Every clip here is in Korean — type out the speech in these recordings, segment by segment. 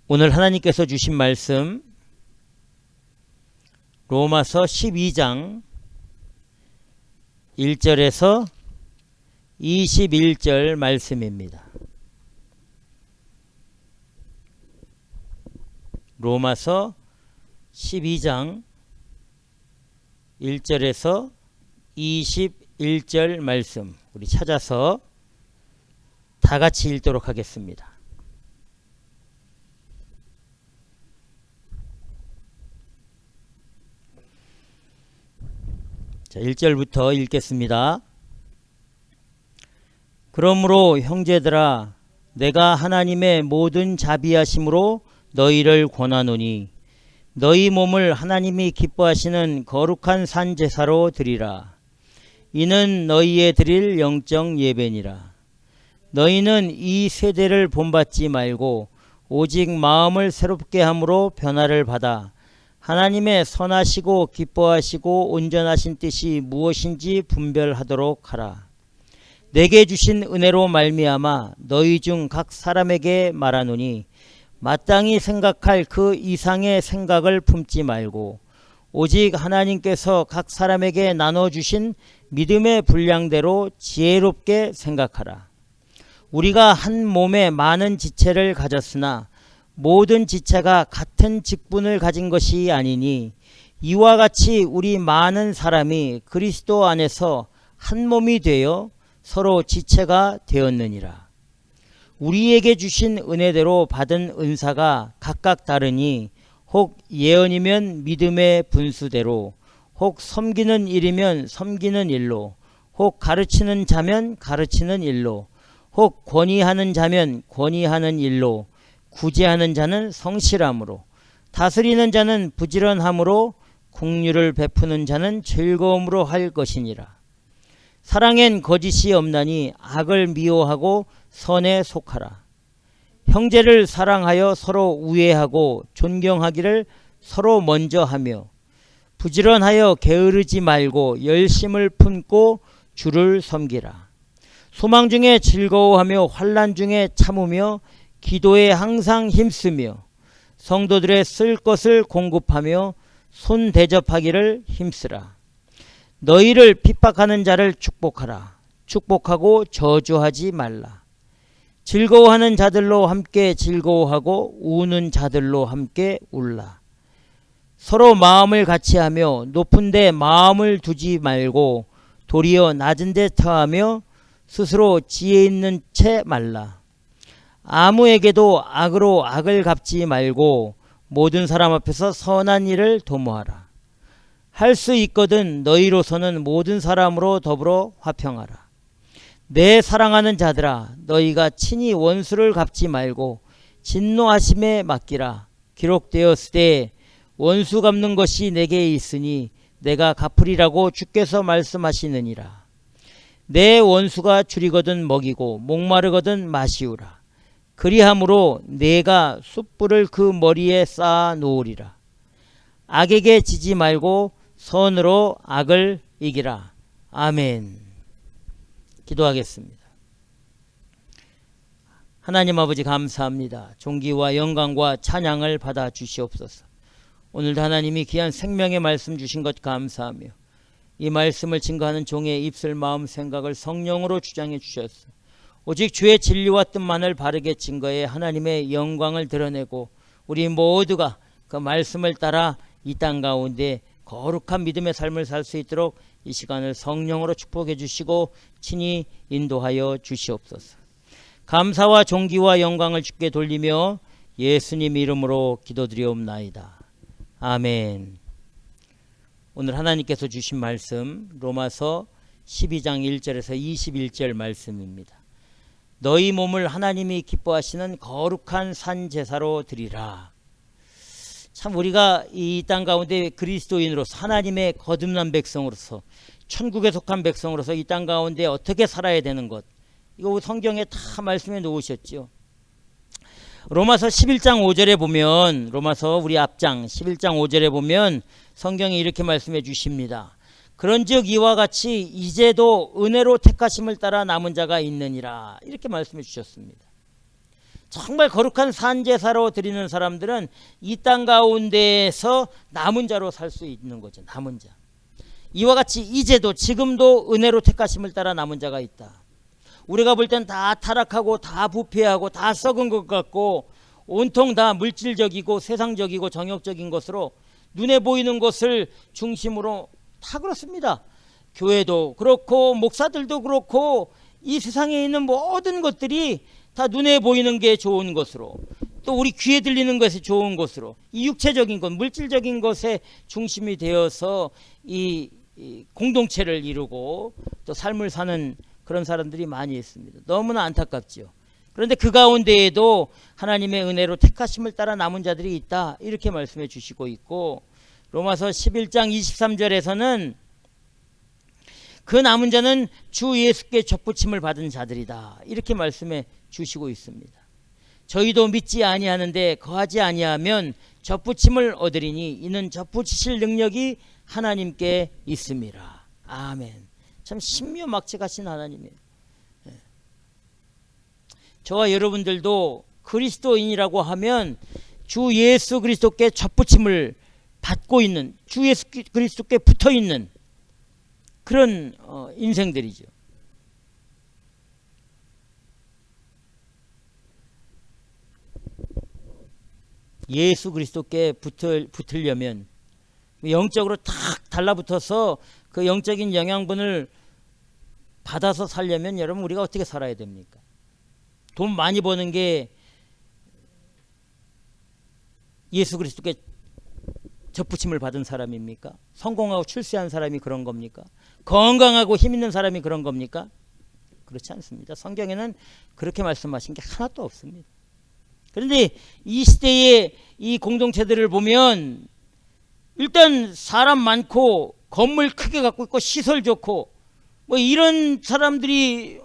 오늘 하나님께서 주신 말씀 로마서 12장 1절에서 21절 말씀입니다. 로마서 12장 1절에서 21절 말씀 우리 찾아서 다 같이 읽도록 하겠습니다. 자, 1절부터 읽겠습니다. 그러므로 형제들아 내가 하나님의 모든 자비하심으로 너희를 권하노니 너희 몸을 하나님이 기뻐하시는 거룩한 산 제사로 드리라. 이는 너희의 드릴 영적 예배니라. 너희는 이 세대를 본받지 말고 오직 마음을 새롭게 함으로 변화를 받아 하나님의 선하시고 기뻐하시고 온전하신 뜻이 무엇인지 분별하도록 하라. 내게 주신 은혜로 말미암아 너희 중 각 사람에게 말하노니 마땅히 생각할 그 이상의 생각을 품지 말고 오직 하나님께서 각 사람에게 나눠주신 믿음의 분량대로 지혜롭게 생각하라. 우리가 한 몸에 많은 지체를 가졌으나 모든 지체가 같은 직분을 가진 것이 아니니 이와 같이 우리 많은 사람이 그리스도 안에서 한 몸이 되어 서로 지체가 되었느니라. 우리에게 주신 은혜대로 받은 은사가 각각 다르니 혹 예언이면 믿음의 분수대로, 혹 섬기는 일이면 섬기는 일로, 혹 가르치는 자면 가르치는 일로, 혹 권위하는 자면 권위하는 일로, 구제하는 자는 성실함으로, 다스리는 자는 부지런함으로, 긍휼을 베푸는 자는 즐거움으로 할 것이니라. 사랑엔 거짓이 없나니 악을 미워하고 선에 속하라. 형제를 사랑하여 서로 우애하고 존경하기를 서로 먼저 하며 부지런하여 게으르지 말고 열심을 품고 주를 섬기라. 소망 중에 즐거워하며 환난 중에 참으며 기도에 항상 힘쓰며 성도들의 쓸 것을 공급하며 손 대접하기를 힘쓰라. 너희를 핍박하는 자를 축복하라. 축복하고 저주하지 말라. 즐거워하는 자들로 함께 즐거워하고 우는 자들로 함께 울라. 서로 마음을 같이하며 높은 데 마음을 두지 말고 도리어 낮은 데 터하며 스스로 지혜 있는 채 말라. 아무에게도 악으로 악을 갚지 말고 모든 사람 앞에서 선한 일을 도모하라. 할 수 있거든 너희로서는 모든 사람으로 더불어 화평하라. 내 사랑하는 자들아 너희가 친히 원수를 갚지 말고 진노하심에 맡기라. 기록되었으되 원수 갚는 것이 내게 있으니 내가 갚으리라고 주께서 말씀하시느니라. 내 원수가 줄이거든 먹이고 목마르거든 마시우라. 그리함으로 내가 숯불을 그 머리에 쌓아 놓으리라. 악에게 지지 말고 선으로 악을 이기라. 아멘. 기도하겠습니다. 하나님 아버지 감사합니다. 존귀와 영광과 찬양을 받아 주시옵소서. 오늘도 하나님이 귀한 생명의 말씀 주신 것 감사하며 이 말씀을 증거하는 종의 입술 마음 생각을 성령으로 주장해 주셨소. 오직 주의 진리와 뜻만을 바르게 증거해 하나님의 영광을 드러내고 우리 모두가 그 말씀을 따라 이 땅 가운데 거룩한 믿음의 삶을 살 수 있도록 이 시간을 성령으로 축복해 주시고 친히 인도하여 주시옵소서. 감사와 존귀와 영광을 주께 돌리며 예수님 이름으로 기도드리옵나이다. 아멘. 오늘 하나님께서 주신 말씀 로마서 12장 1절에서 21절 말씀입니다. 너희 몸을 하나님이 기뻐하시는 거룩한 산 제사로 드리라. 참 우리가 이 땅 가운데 그리스도인으로서 하나님의 거듭난 백성으로서 천국에 속한 백성으로서 이 땅 가운데 어떻게 살아야 되는 것, 이거 성경에 다 말씀해 놓으셨죠. 로마서 11장 5절에 보면, 로마서 우리 앞장 11장 5절에 보면 성경이 이렇게 말씀해 주십니다. 그런즉 이와 같이 이제도 은혜로 택하심을 따라 남은 자가 있느니라, 이렇게 말씀해 주셨습니다. 정말 거룩한 산제사로 드리는 사람들은 이 땅 가운데에서 남은 자로 살 수 있는 거죠. 남은 자. 이와 같이 이제도 지금도 은혜로 택하심을 따라 남은 자가 있다. 우리가 볼 땐 다 타락하고 다 부패하고 다 썩은 것 같고 온통 다 물질적이고 세상적이고 정욕적인 것으로 눈에 보이는 것을 중심으로 다 그렇습니다. 교회도 그렇고 목사들도 그렇고 이 세상에 있는 모든 것들이 다 눈에 보이는 게 좋은 것으로, 또 우리 귀에 들리는 것이 좋은 것으로, 이 육체적인 것, 물질적인 것에 중심이 되어서 이 공동체를 이루고 또 삶을 사는 그런 사람들이 많이 있습니다. 너무나 안타깝죠. 그런데 그 가운데에도 하나님의 은혜로 택하심을 따라 남은 자들이 있다, 이렇게 말씀해 주시고 있고, 로마서 11장 23절에서는 그 남은 자는 주 예수께 접붙임을 받은 자들이다, 이렇게 말씀해 주시고 있습니다. 저희도 믿지 아니하는데 거하지 아니하면 접붙임을 얻으리니 이는 접붙이실 능력이 하나님께 있음이라. 아멘. 참 신묘막측하신 하나님이에요. 저와 여러분들도 그리스도인이라고 하면 주 예수 그리스도께 접붙임을 받고 있는, 주 예수 그리스도께 붙어있는 그런 인생들이죠. 예수 그리스도께 붙으려면 영적으로 탁 달라붙어서 그 영적인 영양분을 받아서 살려면 여러분 우리가 어떻게 살아야 됩니까? 돈 많이 버는 게 예수 그리스도께 접붙임을 받은 사람입니까? 성공하고 출세한 사람이 그런 겁니까? 건강하고 힘 있는 사람이 그런 겁니까? 그렇지 않습니다. 성경에는 그렇게 말씀하신 게 하나도 없습니다. 그런데 이 시대의 이 공동체들을 보면 일단 사람 많고 건물 크게 갖고 있고 시설 좋고 뭐 이런 사람들이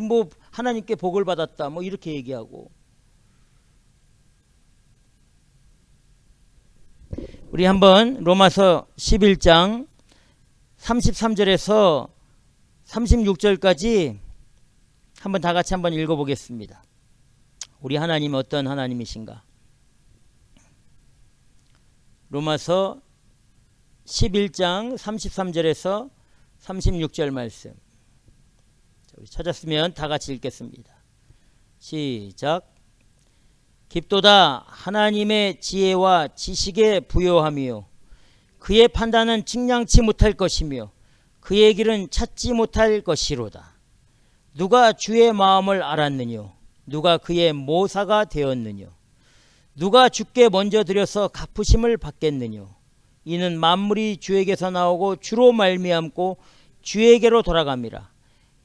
뭐 하나님께 복을 받았다 뭐 이렇게 얘기하고, 우리 한번 로마서 11장 33절에서 36절까지 한번 다 같이 한번 읽어보겠습니다. 우리 하나님은 어떤 하나님이신가? 로마서 11장 33절에서 36절 말씀. 우리 찾았으면 다 같이 읽겠습니다. 시작. 깊도다 하나님의 지혜와 지식에 부요함이요 그의 판단은 측량치 못할 것이며 그의 길은 찾지 못할 것이로다. 누가 주의 마음을 알았느뇨? 누가 그의 모사가 되었느뇨? 누가 주께 먼저 드려서 갚으심을 받겠느뇨? 이는 만물이 주에게서 나오고 주로 말미암고 주에게로 돌아갑니다.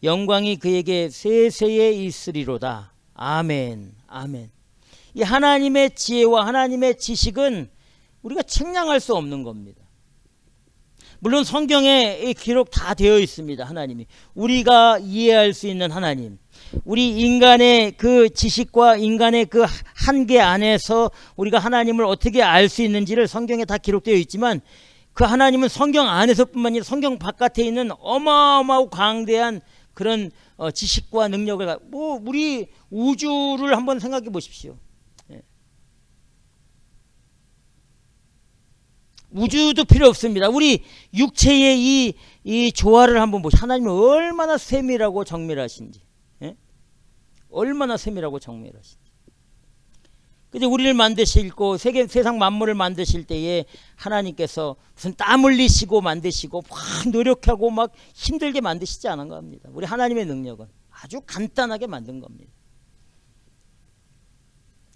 영광이 그에게 세세에 있으리로다. 아멘. 아멘. 이 하나님의 지혜와 하나님의 지식은 우리가 측량할 수 없는 겁니다. 물론 성경에 기록 다 되어 있습니다. 하나님이 우리가 이해할 수 있는 하나님, 우리 인간의 그 지식과 인간의 그 한계 안에서 우리가 하나님을 어떻게 알 수 있는지를 성경에 다 기록되어 있지만, 그 하나님은 성경 안에서뿐만 아니라 성경 바깥에 있는 어마어마하고 광대한 그런 지식과 능력을, 뭐 우리 우주를 한번 생각해 보십시오. 우주도 필요 없습니다. 우리 육체의 이 조화를 한번 보시죠. 하나님은 얼마나 세밀하고 정밀하신지, 얼마나 세밀하고 정밀하신지. 근데 우리를 만드시고 세상 만물을 만드실 때에 하나님께서 무슨 땀 흘리시고 만드시고 막 노력하고 막 힘들게 만드시지 않은 겁니다. 우리 하나님의 능력은 아주 간단하게 만든 겁니다.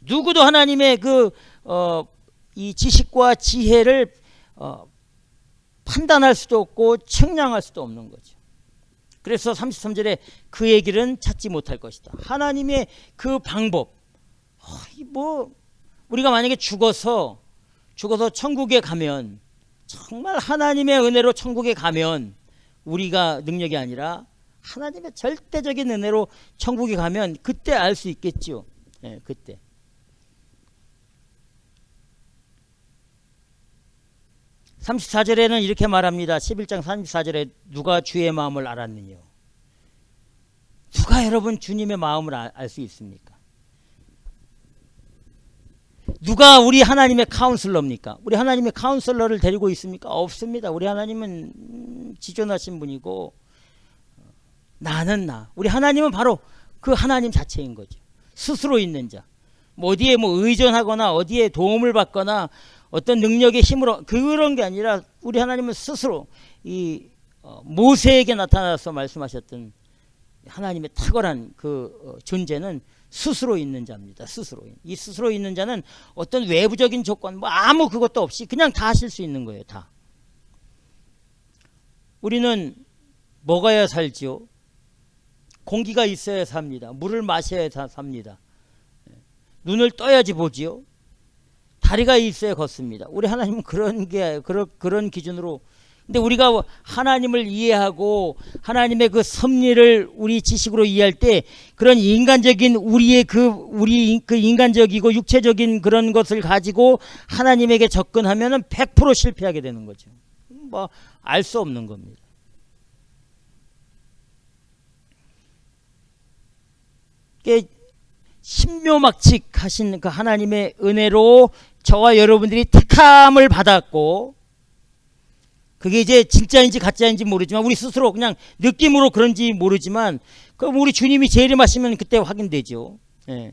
누구도 하나님의 이 지식과 지혜를 판단할 수도 없고 측량할 수도 없는 거죠. 그래서 33절에 그의 길은 찾지 못할 것이다. 하나님의 그 방법, 뭐 우리가 만약에 죽어서 천국에 가면, 정말 하나님의 은혜로 천국에 가면, 우리가 능력이 아니라 하나님의 절대적인 은혜로 천국에 가면 그때 알 수 있겠죠. 그때. 34절에는 이렇게 말합니다. 11장 34절에 누가 주의 마음을 알았느냐? 누가 여러분 주님의 마음을 알 수 있습니까? 누가 우리 하나님의 카운슬러입니까? 우리 하나님의 카운슬러를 데리고 있습니까? 없습니다. 우리 하나님은 지존하신 분이고 나는 나. 우리 하나님은 바로 그 하나님 자체인 거죠. 스스로 있는 자. 뭐 어디에 뭐 의존하거나 어디에 도움을 받거나 어떤 능력의 힘으로 그런 게 아니라 우리 하나님은 스스로 이 모세에게 나타나서 말씀하셨던 하나님의 탁월한 그 존재는 스스로 있는 자입니다. 스스로. 이 스스로 있는 자는 어떤 외부적인 조건 뭐 아무 그것도 없이 그냥 다 하실 수 있는 거예요. 다. 우리는 먹어야 살지요. 공기가 있어야 삽니다. 물을 마셔야 삽니다. 눈을 떠야지 보지요. 다리가 있어야 걷습니다. 우리 하나님은 그런 기준으로. 근데 우리가 하나님을 이해하고 하나님의 그 섭리를 우리 지식으로 이해할 때 그런 인간적인 우리 그 인간적이고 육체적인 그런 것을 가지고 하나님에게 접근하면은 100% 실패하게 되는 거죠. 뭐 알 수 없는 겁니다. 신묘막측하신 그 하나님의 은혜로 저와 여러분들이 택함을 받았고, 그게 이제 진짜인지 가짜인지 모르지만 우리 스스로 그냥 느낌으로 그런지 모르지만 그럼 우리 주님이 재림하시면 그때 확인되죠. 예.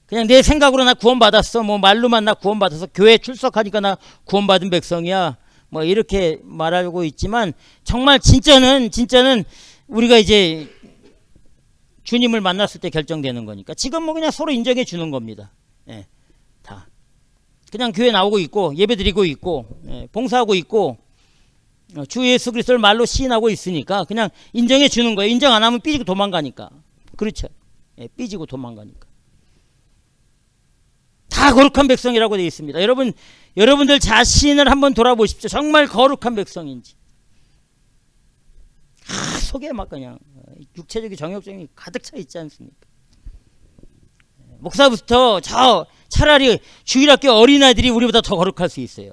그냥 내 생각으로 나 구원받았어, 뭐 말로만 나 구원받아서 교회 출석하니까 나 구원받은 백성이야, 뭐 이렇게 말하고 있지만 정말 진짜는 우리가 이제 주님을 만났을 때 결정되는 거니까 지금 뭐 그냥 서로 인정해 주는 겁니다. 예, 다 그냥 교회 나오고 있고 예배 드리고 있고 봉사하고 있고 주 예수 그리스도를 말로 시인하고 있으니까 그냥 인정해 주는 거예요. 인정 안 하면 삐지고 도망가니까. 그렇죠. 예, 삐지고 도망가니까. 다 거룩한 백성이라고 되어 있습니다. 여러분들 자신을 한번 돌아보십시오. 정말 거룩한 백성인지. 속에 막 그냥 육체적인 정욕적인 가득 차 있지 않습니까? 목사부터 차라리 주일학교 어린아이들이 우리보다 더 거룩할 수 있어요.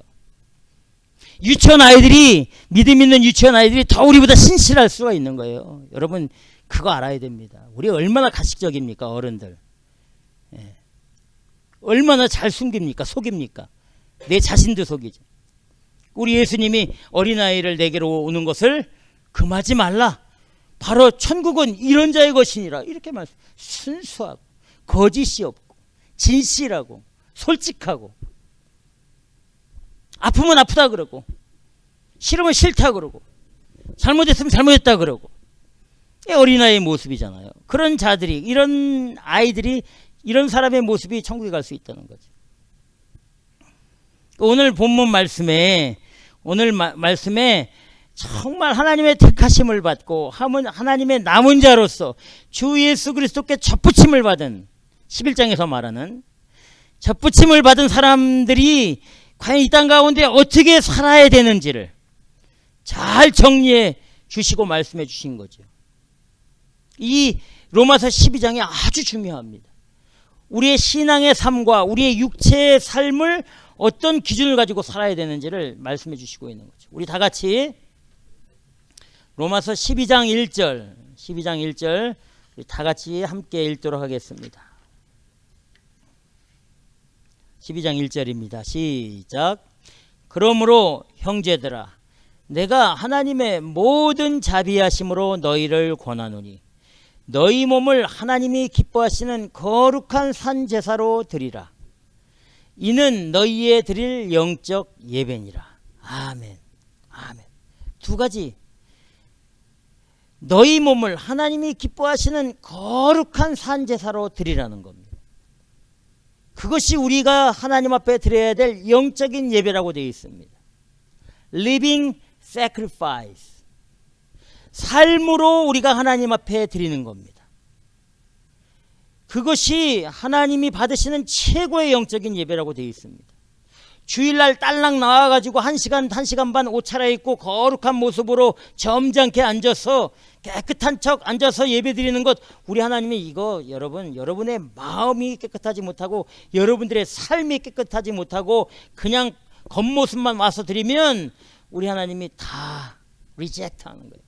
유치원 아이들이, 믿음 있는 유치원 아이들이 더 우리보다 신실할 수가 있는 거예요. 여러분 그거 알아야 됩니다. 우리 얼마나 가식적입니까? 어른들. 예. 얼마나 잘 숨깁니까? 속입니까? 내 자신도 속이죠. 우리 예수님이 어린아이를 내게로 오는 것을 금하지 말라. 바로 천국은 이런 자의 것이니라. 이렇게 말씀. 순수하고 거짓이 없고 진실하고 솔직하고, 아프면 아프다 그러고 싫으면 싫다 그러고 잘못했으면 잘못했다 그러고, 어린아이의 모습이잖아요. 그런 자들이, 이런 아이들이, 이런 사람의 모습이 천국에 갈 수 있다는 거죠. 오늘 본문 말씀에 정말 하나님의 택하심을 받고 하나님의 남은 자로서 주 예수 그리스도께 접붙임을 받은, 11장에서 말하는 접붙임을 받은 사람들이 과연 이 땅 가운데 어떻게 살아야 되는지를 잘 정리해 주시고 말씀해 주신 거죠. 이 로마서 12장이 아주 중요합니다. 우리의 신앙의 삶과 우리의 육체의 삶을 어떤 기준을 가지고 살아야 되는지를 말씀해 주시고 있는 거죠. 우리 다 같이 로마서 12장 1절 우리 다 같이 함께 읽도록 하겠습니다. 12장 1절입니다. 시작. 그러므로 형제들아, 내가 하나님의 모든 자비하심으로 너희를 권하노니 너희 몸을 하나님이 기뻐하시는 거룩한 산 제사로 드리라. 이는 너희의 드릴 영적 예배니라. 아멘. 아멘. 두 가지. 너희 몸을 하나님이 기뻐하시는 거룩한 산 제사로 드리라는 겁니다. 그것이 우리가 하나님 앞에 드려야 될 영적인 예배라고 되어 있습니다. Living sacrifice. 삶으로 우리가 하나님 앞에 드리는 겁니다. 그것이 하나님이 받으시는 최고의 영적인 예배라고 되어 있습니다. 주일날 딸랑 나와가지고 1시간 반 옷 차려입고 거룩한 모습으로 점잖게 앉아서 깨끗한 척 앉아서 예배 드리는 것, 우리 하나님이 이거 여러분의 마음이 깨끗하지 못하고 여러분들의 삶이 깨끗하지 못하고 그냥 겉모습만 와서 드리면 우리 하나님이 다 리젝트 하는 거예요.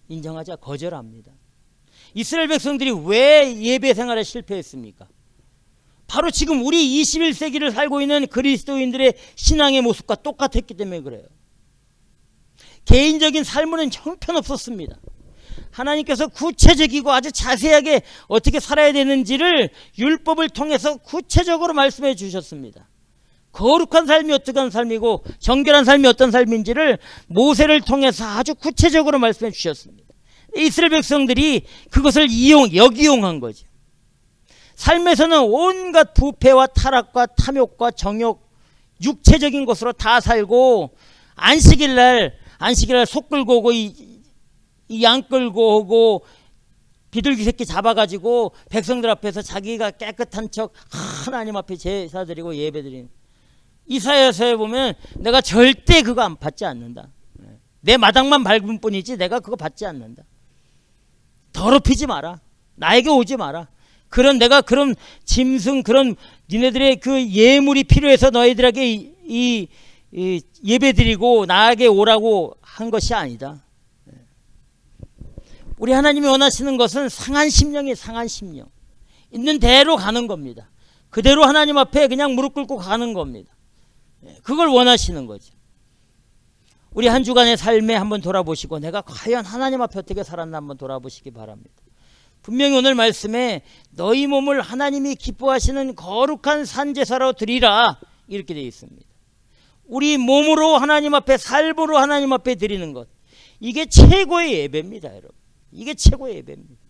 인정하자, 거절합니다. 이스라엘 백성들이 왜 예배 생활에 실패했습니까? 바로 지금 우리 21세기를 살고 있는 그리스도인들의 신앙의 모습과 똑같았기 때문에 그래요. 개인적인 삶은 형편없었습니다. 하나님께서 구체적이고 아주 자세하게 어떻게 살아야 되는지를 율법을 통해서 구체적으로 말씀해 주셨습니다. 거룩한 삶이 어떤 삶이고 정결한 삶이 어떤 삶인지를 모세를 통해서 아주 구체적으로 말씀해 주셨습니다. 이스라엘 백성들이 그것을 역이용한 거죠. 삶에서는 온갖 부패와 타락과 탐욕과 정욕, 육체적인 것으로 다 살고 안식일날 소 끌고 오고 이 양 끌고 오고 비둘기 새끼 잡아가지고 백성들 앞에서 자기가 깨끗한 척 하나님 앞에 제사 드리고 예배 드리는, 이사야서에 보면 내가 절대 그거 안 받지 않는다. 내 마당만 밟은 뿐이지 내가 그거 받지 않는다. 더럽히지 마라. 나에게 오지 마라. 내가 그런 짐승, 그런 니네들의 그 예물이 필요해서 너희들에게 이 예배 드리고 나에게 오라고 한 것이 아니다. 우리 하나님이 원하시는 것은 상한 심령이 상한 심령. 있는 대로 가는 겁니다. 그대로 하나님 앞에 그냥 무릎 꿇고 가는 겁니다. 그걸 원하시는 거죠. 우리 한 주간의 삶에 한번 돌아보시고 내가 과연 하나님 앞에 어떻게 살았나 한번 돌아보시기 바랍니다. 분명히 오늘 말씀에 너희 몸을 하나님이 기뻐하시는 거룩한 산제사로 드리라 이렇게 되어 있습니다. 우리 몸으로 하나님 앞에, 삶으로 하나님 앞에 드리는 것, 이게 최고의 예배입니다. 여러분, 이게 최고의 예배입니다.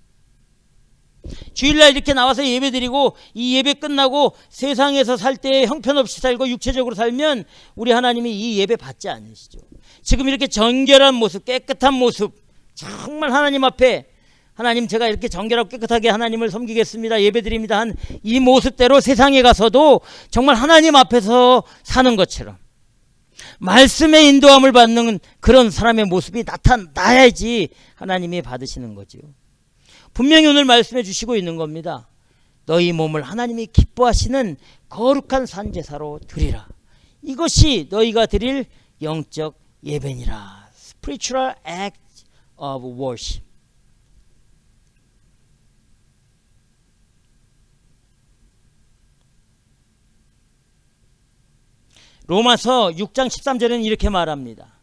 주일날 이렇게 나와서 예배 드리고 이 예배 끝나고 세상에서 살 때 형편없이 살고 육체적으로 살면 우리 하나님이 이 예배 받지 않으시죠. 지금 이렇게 정결한 모습, 깨끗한 모습, 정말 하나님 앞에, 하나님 제가 이렇게 정결하고 깨끗하게 하나님을 섬기겠습니다, 예배 드립니다 한 이 모습대로 세상에 가서도 정말 하나님 앞에서 사는 것처럼 말씀의 인도함을 받는 그런 사람의 모습이 나타나야지 하나님이 받으시는 거죠. 분명히 오늘 말씀해 주시고 있는 겁니다. 너희 몸을 하나님이 기뻐하시는 거룩한 산제사로 드리라. 이것이 너희가 드릴 영적 예배니라. Spiritual act of worship. 로마서 6장 13절에는 이렇게 말합니다.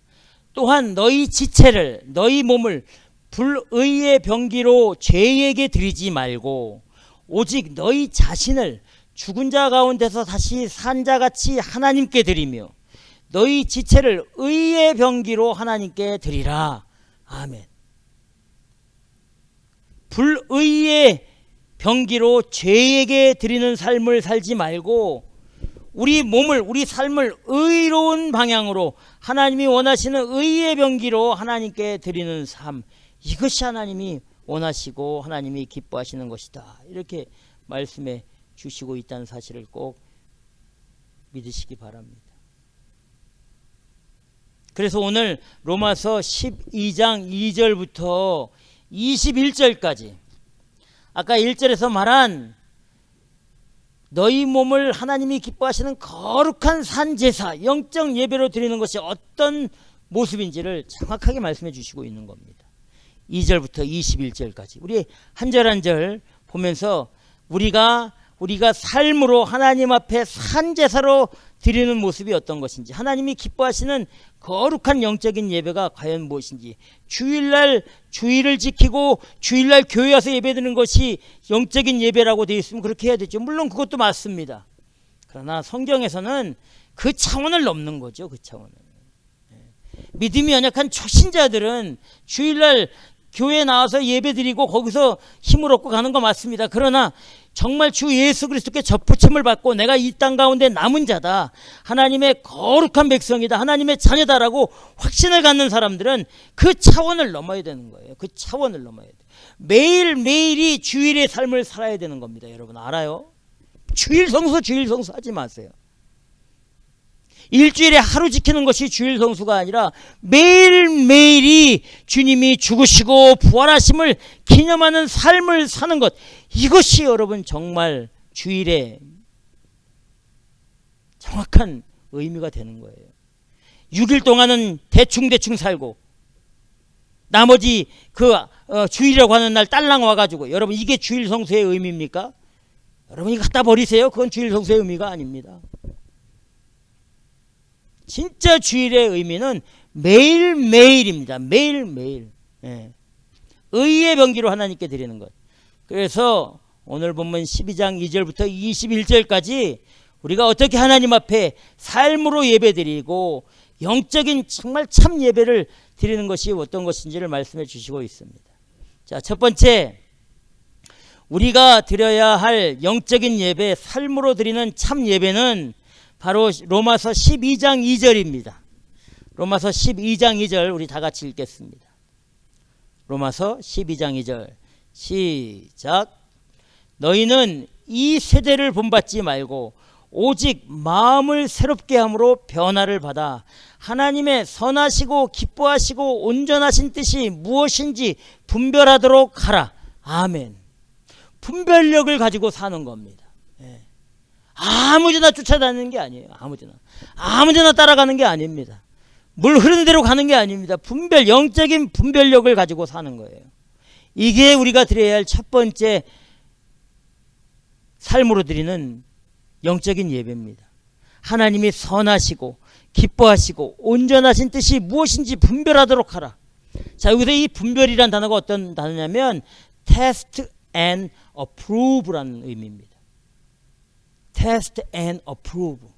또한 너희 지체를, 너희 몸을 불의의 병기로 죄에게 드리지 말고 오직 너희 자신을 죽은 자 가운데서 다시 산 자같이 하나님께 드리며 너희 지체를 의의 병기로 하나님께 드리라. 아멘. 불의의 병기로 죄에게 드리는 삶을 살지 말고 우리 몸을, 우리 삶을 의로운 방향으로 하나님이 원하시는 의의 병기로 하나님께 드리는 삶, 이것이 하나님이 원하시고 하나님이 기뻐하시는 것이다. 이렇게 말씀해 주시고 있다는 사실을 꼭 믿으시기 바랍니다. 그래서 오늘 로마서 12장 2절부터 21절까지 아까 1절에서 말한 너희 몸을 하나님이 기뻐하시는 거룩한 산제사, 영적 예배로 드리는 것이 어떤 모습인지를 정확하게 말씀해 주시고 있는 겁니다. 2절부터 21절까지 우리 한 절 한 절 보면서 우리가 삶으로 하나님 앞에 산제사로 드리는 모습이 어떤 것인지, 하나님이 기뻐하시는 거룩한 영적인 예배가 과연 무엇인지, 주일날 주일을 지키고 주일날 교회 와서 예배드리는 것이 영적인 예배라고 되어 있으면 그렇게 해야 되죠. 물론 그것도 맞습니다. 그러나 성경에서는 그 차원을 넘는 거죠. 그 차원을. 믿음이 연약한 초신자들은 주일날 교회에 나와서 예배드리고 거기서 힘을 얻고 가는 거 맞습니다. 그러나 정말 주 예수 그리스도께 접붙임을 받고 내가 이 땅 가운데 남은 자다, 하나님의 거룩한 백성이다, 하나님의 자녀다라고 확신을 갖는 사람들은 그 차원을 넘어야 되는 거예요. 그 차원을 넘어야 돼요. 매일매일이 주일의 삶을 살아야 되는 겁니다. 여러분 알아요? 주일 성수 하지 마세요. 일주일에 하루 지키는 것이 주일 성수가 아니라 매일매일이 주님이 죽으시고 부활하심을 기념하는 삶을 사는 것, 이것이 여러분 정말 주일의 정확한 의미가 되는 거예요. 6일 동안은 대충 살고 나머지 그 주일이라고 하는 날 딸랑 와가지고, 여러분 이게 주일 성수의 의미입니까? 여러분이 갖다 버리세요. 그건 주일 성수의 의미가 아닙니다. 진짜 주일의 의미는 매일매일입니다. 매일매일. 예. 의의 병기로 하나님께 드리는 것. 그래서 오늘 본문 12장 2절부터 21절까지 우리가 어떻게 하나님 앞에 삶으로 예배드리고 영적인 정말 참 예배를 드리는 것이 어떤 것인지를 말씀해 주시고 있습니다. 자, 첫 번째, 우리가 드려야 할 영적인 예배, 삶으로 드리는 참 예배는 바로 로마서 12장 2절입니다. 로마서 12장 2절 우리 다 같이 읽겠습니다. 로마서 12장 2절 시작. 너희는 이 세대를 본받지 말고 오직 마음을 새롭게 함으로 변화를 받아 하나님의 선하시고 기뻐하시고 온전하신 뜻이 무엇인지 분별하도록 하라. 아멘. 분별력을 가지고 사는 겁니다. 예. 아무데나 쫓아다니는 게 아니에요. 아무데나 따라가는 게 아닙니다. 물 흐르는 대로 가는 게 아닙니다. 영적인 분별력을 가지고 사는 거예요. 이게 우리가 드려야 할 첫 번째 삶으로 드리는 영적인 예배입니다. 하나님이 선하시고 기뻐하시고 온전하신 뜻이 무엇인지 분별하도록 하라. 자, 여기서 이 분별이란 단어가 어떤 단어냐면 test and approve라는 의미입니다. test and approve.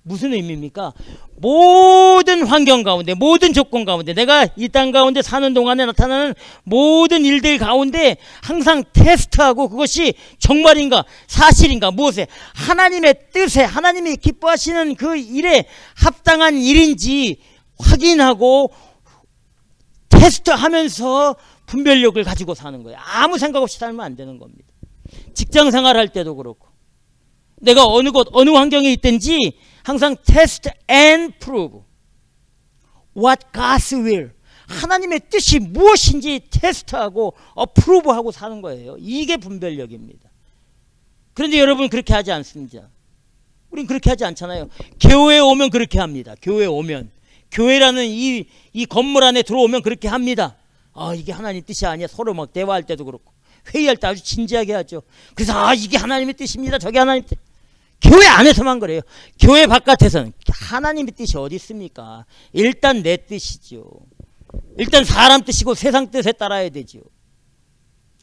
무슨 의미입니까? 모든 환경 가운데, 모든 조건 가운데, 내가 이 땅 가운데 사는 동안에 나타나는 모든 일들 가운데 항상 테스트하고 그것이 정말인가, 사실인가, 무엇에, 하나님의 뜻에, 하나님이 기뻐하시는 그 일에 합당한 일인지 확인하고 테스트하면서 분별력을 가지고 사는 거예요. 아무 생각 없이 살면 안 되는 겁니다. 직장 생활할 때도 그렇고, 내가 어느 곳, 어느 환경에 있든지 항상 test and prove what God's will, 하나님의 뜻이 무엇인지 테스트하고 approve하고 사는 거예요. 이게 분별력입니다. 그런데 여러분 그렇게 하지 않습니다. 우린 그렇게 하지 않잖아요. 교회에 오면 그렇게 합니다. 교회에 오면, 교회라는 이 건물 안에 들어오면 그렇게 합니다. 아, 이게 하나님 뜻이 아니야. 서로 막 대화할 때도 그렇고 회의할 때 아주 진지하게 하죠. 그래서 이게 하나님의 뜻입니다. 저게 하나님의 뜻. 교회 안에서만 그래요. 교회 바깥에서는 하나님의 뜻이 어디 있습니까? 일단 내 뜻이죠. 일단 사람 뜻이고 세상 뜻에 따라야 되죠.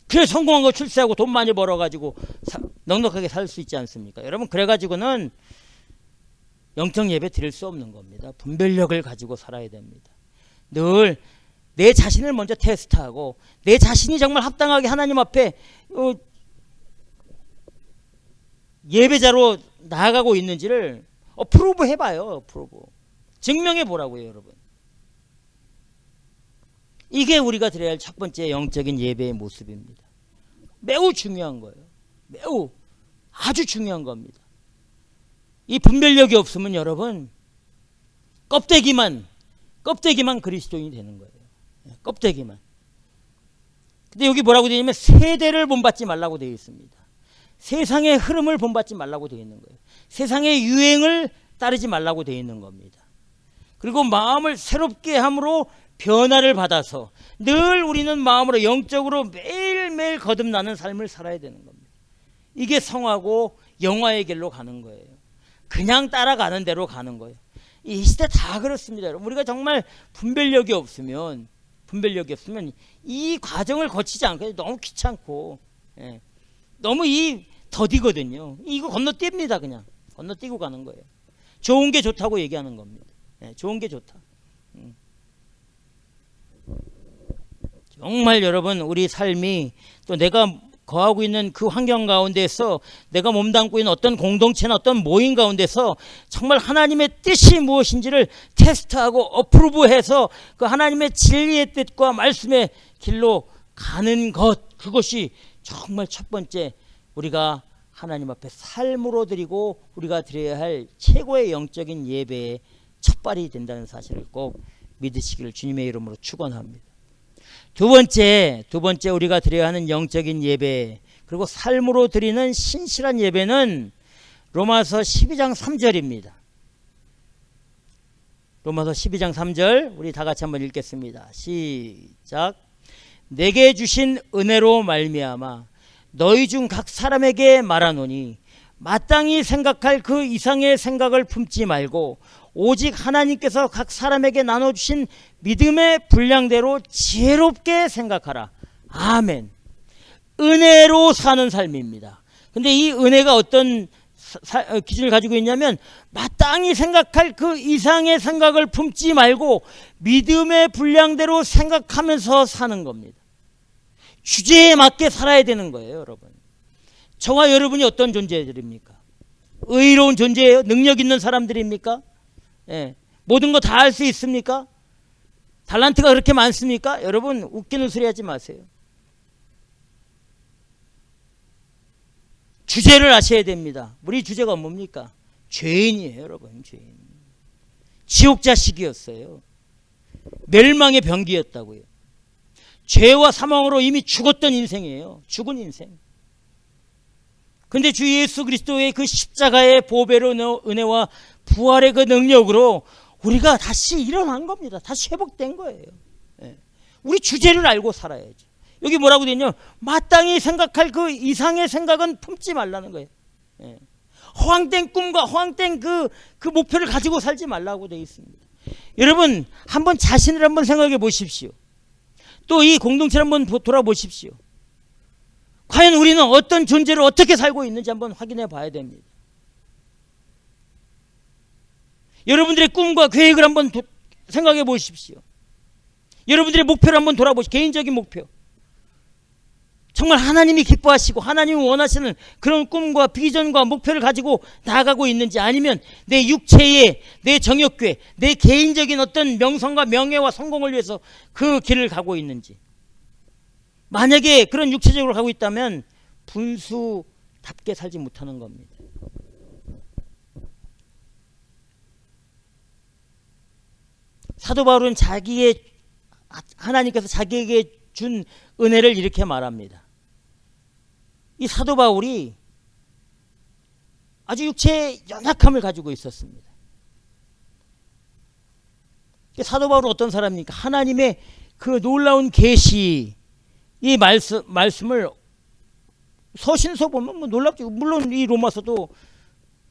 그래 성공한 거 출세하고 돈 많이 벌어가지고 넉넉하게 살 수 있지 않습니까? 여러분, 그래가지고는 영적 예배 드릴 수 없는 겁니다. 분별력을 가지고 살아야 됩니다. 늘 내 자신을 먼저 테스트하고 내 자신이 정말 합당하게 하나님 앞에 예배자로 나아가고 있는지를 프루브 해봐요. 프루브. 증명해 보라고요, 여러분. 이게 우리가 드려야 할 첫 번째 영적인 예배의 모습입니다. 매우 중요한 거예요. 매우 아주 중요한 겁니다. 이 분별력이 없으면 여러분 껍데기만 그리스도인이 되는 거예요. 껍데기만. 근데 여기 뭐라고 되어 있냐면 세대를 본받지 말라고 되어 있습니다. 세상의 흐름을 본받지 말라고 되어 있는 거예요. 세상의 유행을 따르지 말라고 되어 있는 겁니다. 그리고 마음을 새롭게 함으로 변화를 받아서 늘 우리는 마음으로 영적으로 매일매일 거듭나는 삶을 살아야 되는 겁니다. 이게 성하고 영화의 길로 가는 거예요. 그냥 따라가는 대로 가는 거예요. 이 시대 다 그렇습니다. 여러분, 우리가 정말 분별력이 없으면 이 과정을 거치지 않고 너무 귀찮고 너무 더디거든요. 이거 건너뜁니다. 그냥 건너뛰고 가는 거예요. 좋은 게 좋다고 얘기하는 겁니다. 좋은 게 좋다. 정말 여러분, 우리 삶이 또 내가 거하고 있는 그 환경 가운데서 내가 몸담고 있는 어떤 공동체나 어떤 모임 가운데서 정말 하나님의 뜻이 무엇인지를 테스트하고 어프로브해서 그 하나님의 진리의 뜻과 말씀의 길로 가는 것, 그것이 정말 첫 번째 우리가 하나님 앞에 삶으로 드리고 우리가 드려야 할 최고의 영적인 예배의 첫발이 된다는 사실을 꼭 믿으시기를 주님의 이름으로 축원합니다. 두 번째 우리가 드려야 하는 영적인 예배, 그리고 삶으로 드리는 신실한 예배는 로마서 12장 3절입니다. 로마서 12장 3절 우리 다 같이 한번 읽겠습니다. 시작. 내게 주신 은혜로 말미암아 너희 중 각 사람에게 말하노니 마땅히 생각할 그 이상의 생각을 품지 말고 오직 하나님께서 각 사람에게 나눠주신 믿음의 분량대로 지혜롭게 생각하라. 아멘. 은혜로 사는 삶입니다. 근데 이 은혜가 어떤 기준을 가지고 있냐면 마땅히 생각할 그 이상의 생각을 품지 말고 믿음의 분량대로 생각하면서 사는 겁니다. 주제에 맞게 살아야 되는 거예요, 여러분. 저와 여러분이 어떤 존재들입니까? 의로운 존재예요? 능력 있는 사람들입니까? 예. 모든 거 다 할 수 있습니까? 달란트가 그렇게 많습니까? 여러분, 웃기는 소리 하지 마세요. 주제를 아셔야 됩니다. 우리 주제가 뭡니까? 죄인이에요, 여러분. 죄인. 지옥 자식이었어요. 멸망의 병기였다고요. 죄와 사망으로 이미 죽었던 인생이에요. 죽은 인생. 근데 주 예수 그리스도의 그 십자가의 보배로 은혜와 부활의 그 능력으로 우리가 다시 일어난 겁니다. 다시 회복된 거예요. 예. 우리 주제를 알고 살아야죠. 여기 뭐라고 되어 있냐면 마땅히 생각할 그 이상의 생각은 품지 말라는 거예요. 예. 허황된 꿈과 허황된 그 목표를 가지고 살지 말라고 되어 있습니다. 여러분 한번 자신을 한번 생각해 보십시오. 또 이 공동체를 한번 돌아보십시오. 과연 우리는 어떤 존재로 어떻게 살고 있는지 한번 확인해 봐야 됩니다. 여러분들의 꿈과 계획을 한번 생각해 보십시오. 여러분들의 목표를 한번 돌아보십시오. 개인적인 목표. 정말 하나님이 기뻐하시고 하나님이 원하시는 그런 꿈과 비전과 목표를 가지고 나아가고 있는지, 아니면 내 육체의, 내 정욕괴, 내 개인적인 어떤 명성과 명예와 성공을 위해서 그 길을 가고 있는지. 만약에 그런 육체적으로 가고 있다면 분수답게 살지 못하는 겁니다. 사도 바울은 하나님께서 자기에게 준 은혜를 이렇게 말합니다. 이 사도 바울이 아주 육체의 연약함을 가지고 있었습니다. 사도 바울은 어떤 사람입니까? 하나님의 그 놀라운 계시, 이 말씀을 서신서 보면 뭐 놀랍죠. 물론 이 로마서도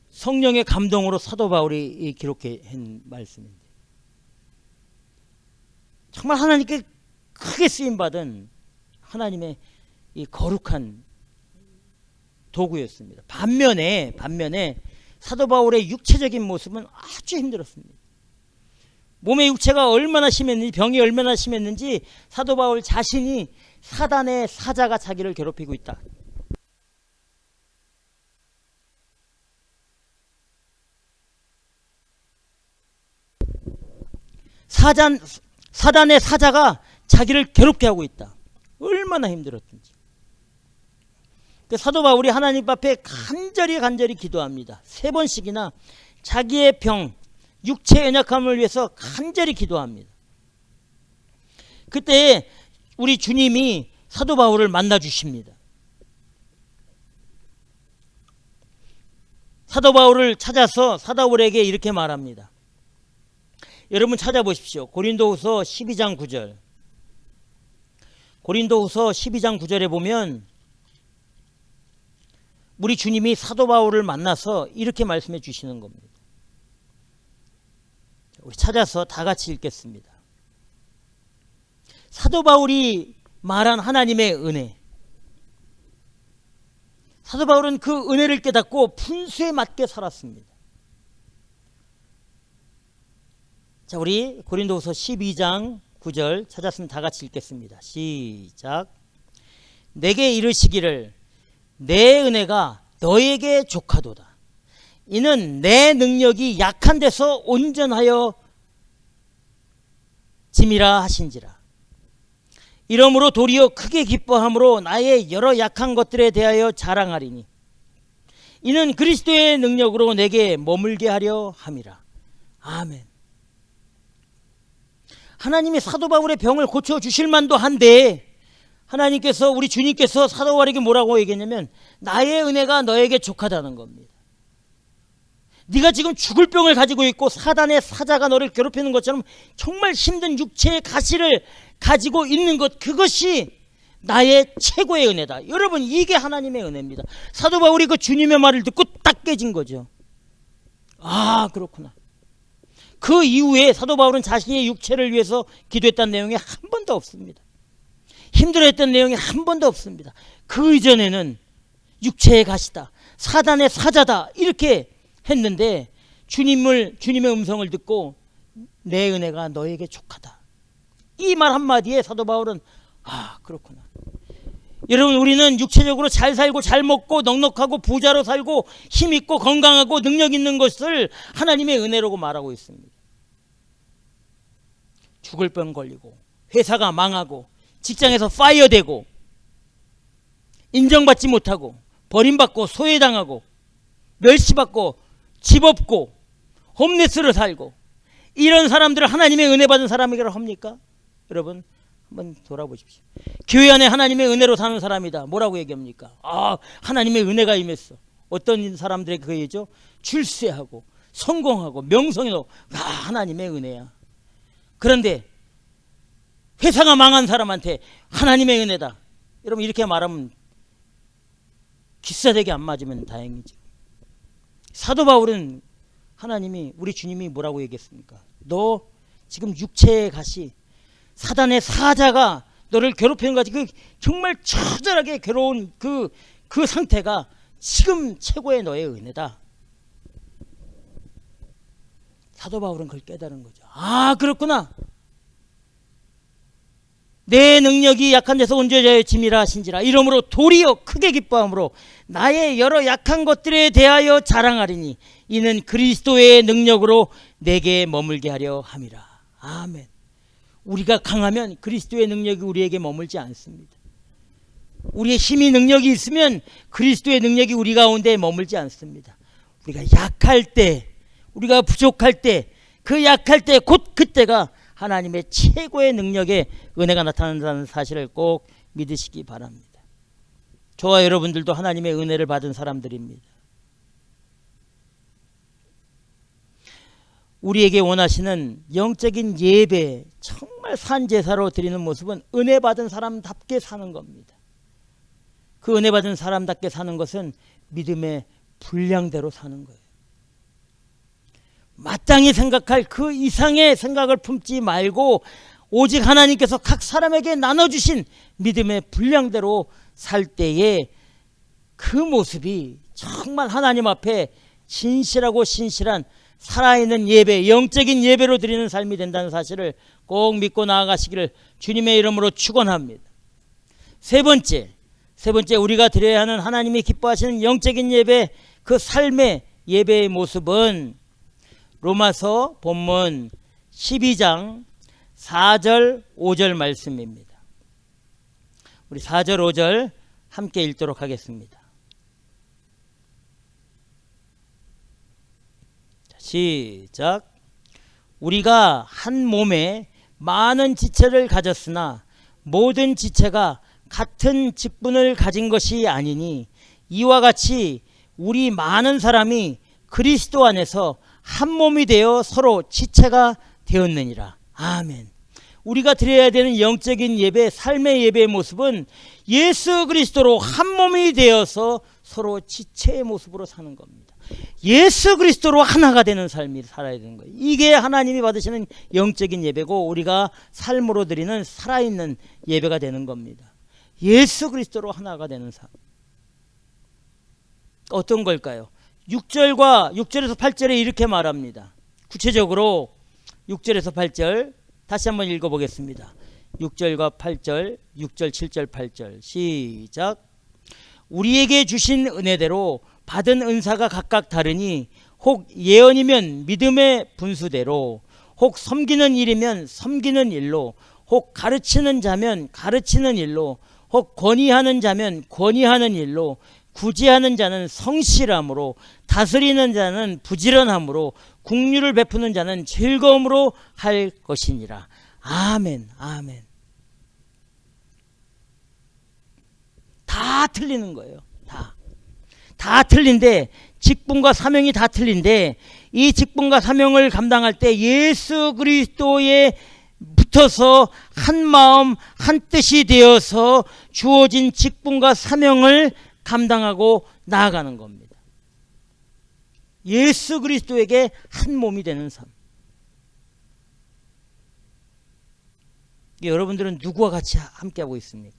성령의 감동으로 사도 바울이 기록해 한 말씀인데, 정말 하나님께 크게 쓰임받은 하나님의 이 거룩한 도구였습니다. 반면에 사도 바울의 육체적인 모습은 아주 힘들었습니다. 몸의 육체가 얼마나 심했는지, 병이 얼마나 심했는지 사도 바울 자신이 사단의 사자가 자기를 괴롭히고 있다. 사단의 사자가 자기를 괴롭게 하고 있다. 얼마나 힘들었든지. 사도 바울이 하나님 앞에 간절히 기도합니다. 3번씩이나 자기의 병, 육체 연약함을 위해서 간절히 기도합니다. 그때 우리 주님이 사도 바울을 만나 주십니다. 사도 바울을 찾아서 사도 바울에게 이렇게 말합니다. 여러분 찾아보십시오. 고린도후서 12장 9절. 고린도후서 12장 9절에 보면 우리 주님이 사도 바울을 만나서 이렇게 말씀해 주시는 겁니다. 우리 찾아서 다 같이 읽겠습니다. 사도 바울이 말한 하나님의 은혜. 사도 바울은 그 은혜를 깨닫고 분수에 맞게 살았습니다. 자, 우리 고린도후서 12장 9절 찾았으면 다 같이 읽겠습니다. 시작. 내게 이르시기를 내 은혜가 너에게 족하도다. 이는 내 능력이 약한 데서 온전하여 짐이라 하신지라. 이러므로 도리어 크게 기뻐함으로 나의 여러 약한 것들에 대하여 자랑하리니 이는 그리스도의 능력으로 내게 머물게 하려 함이라. 아멘. 하나님이 사도 바울의 병을 고쳐주실 만도 한데, 하나님께서, 우리 주님께서 사도 바울에게 뭐라고 얘기했냐면 나의 은혜가 너에게 족하다는 겁니다. 네가 지금 죽을 병을 가지고 있고 사단의 사자가 너를 괴롭히는 것처럼 정말 힘든 육체의 가시를 가지고 있는 것, 그것이 나의 최고의 은혜다. 여러분, 이게 하나님의 은혜입니다. 사도 바울이 그 주님의 말을 듣고 딱 깨진 거죠. 아, 그렇구나. 그 이후에 사도 바울은 자신의 육체를 위해서 기도했다는 내용이 한 번도 없습니다. 힘들어했던 내용이 한 번도 없습니다. 그 이전에는 육체의 가시다, 사단의 사자다, 이렇게 했는데 주님의 음성을 듣고 내 은혜가 너에게 족하다, 이 말 한마디에 사도 바울은 아, 그렇구나. 여러분, 우리는 육체적으로 잘 살고 잘 먹고 넉넉하고 부자로 살고 힘있고 건강하고 능력 있는 것을 하나님의 은혜라고 말하고 있습니다. 죽을 병 걸리고 회사가 망하고 직장에서 파이어되고 인정받지 못하고 버림받고 소외당하고 멸시받고 집 없고 홈레스로 살고, 이런 사람들을 하나님의 은혜 받은 사람이라고 합니까? 여러분, 한번 돌아보십시오. 교회 안에 하나님의 은혜로 사는 사람이다, 뭐라고 얘기합니까? 아, 하나님의 은혜가 임했어. 어떤 사람들의 그 얘기죠? 출세하고 성공하고 명성이고, 아, 하나님의 은혜야. 그런데 회사가 망한 사람한테 하나님의 은혜다, 여러분, 이렇게 말하면 기싸대기 안 맞으면 다행이죠. 사도 바울은 하나님이, 우리 주님이 뭐라고 얘기했습니까? 너 지금 육체의 가시, 사단의 사자가 너를 괴롭히는 거지, 그 정말 처절하게 괴로운 그 상태가 지금 최고의 너의 은혜다. 사도 바울은 그걸 깨달은 거죠. 아, 그렇구나. 내 능력이 약한 데서 온전자의 짐이라 하신지라. 이러므로 도리어 크게 기뻐함으로 나의 여러 약한 것들에 대하여 자랑하리니 이는 그리스도의 능력으로 내게 머물게 하려 함이라. 아멘. 우리가 강하면 그리스도의 능력이 우리에게 머물지 않습니다. 우리의 힘이 능력이 있으면 그리스도의 능력이 우리 가운데 머물지 않습니다. 우리가 약할 때, 우리가 부족할 때, 그 약할 때 곧 그때가 하나님의 최고의 능력의 은혜가 나타난다는 사실을 꼭 믿으시기 바랍니다. 저와 여러분들도 하나님의 은혜를 받은 사람들입니다. 우리에게 원하시는 영적인 예배, 정말 산제사로 드리는 모습은 은혜 받은 사람답게 사는 겁니다. 그 은혜 받은 사람답게 사는 것은 믿음의 분량대로 사는 거예요. 마땅히 생각할 그 이상의 생각을 품지 말고 오직 하나님께서 각 사람에게 나눠주신 믿음의 분량대로 살 때에 그 모습이 정말 하나님 앞에 진실하고 신실한 살아있는 예배, 영적인 예배로 드리는 삶이 된다는 사실을 꼭 믿고 나아가시기를 주님의 이름으로 축원합니다. 세 번째, 우리가 드려야 하는 하나님이 기뻐하시는 영적인 예배, 그 삶의 예배의 모습은 로마서 본문 12장 4절 5절 말씀입니다. 우리 4절 5절 함께 읽도록 하겠습니다. 시작. 우리가 한 몸에 많은 지체를 가졌으나 모든 지체가 같은 직분을 가진 것이 아니니 이와 같이 우리 많은 사람이 그리스도 안에서 한 몸이 되어 서로 지체가 되었느니라. 아멘. 우리가 드려야 되는 영적인 예배, 삶의 예배의 모습은 예수 그리스도로 한 몸이 되어서 서로 지체의 모습으로 사는 겁니다. 예수 그리스도로 하나가 되는 삶이 살아야 되는 거예요. 이게 하나님이 받으시는 영적인 예배고 우리가 삶으로 드리는 살아있는 예배가 되는 겁니다. 예수 그리스도로 하나가 되는 삶. 어떤 걸까요? 6절에서 8절에 이렇게 말합니다. 구체적으로 6절에서 8절 다시 한번 읽어보겠습니다. 6절과 8절, 6절, 7절, 8절 시작. 우리에게 주신 은혜대로 받은 은사가 각각 다르니 혹 예언이면 믿음의 분수대로, 혹 섬기는 일이면 섬기는 일로, 혹 가르치는 자면 가르치는 일로, 혹 권위하는 자면 권위하는 일로, 구제하는 자는 성실함으로, 다스리는 자는 부지런함으로, 국류를 베푸는 자는 즐거움으로 할 것이니라. 아멘, 아멘. 다 틀리는 거예요. 다 틀린데, 직분과 사명이 다 틀린데, 이 직분과 사명을 감당할 때 예수 그리스도의 붙어서 한 마음 한 뜻이 되어서 주어진 직분과 사명을 감당하고 나아가는 겁니다. 예수 그리스도에게 한 몸이 되는 삶. 여러분들은 누구와 같이 함께하고 있습니까?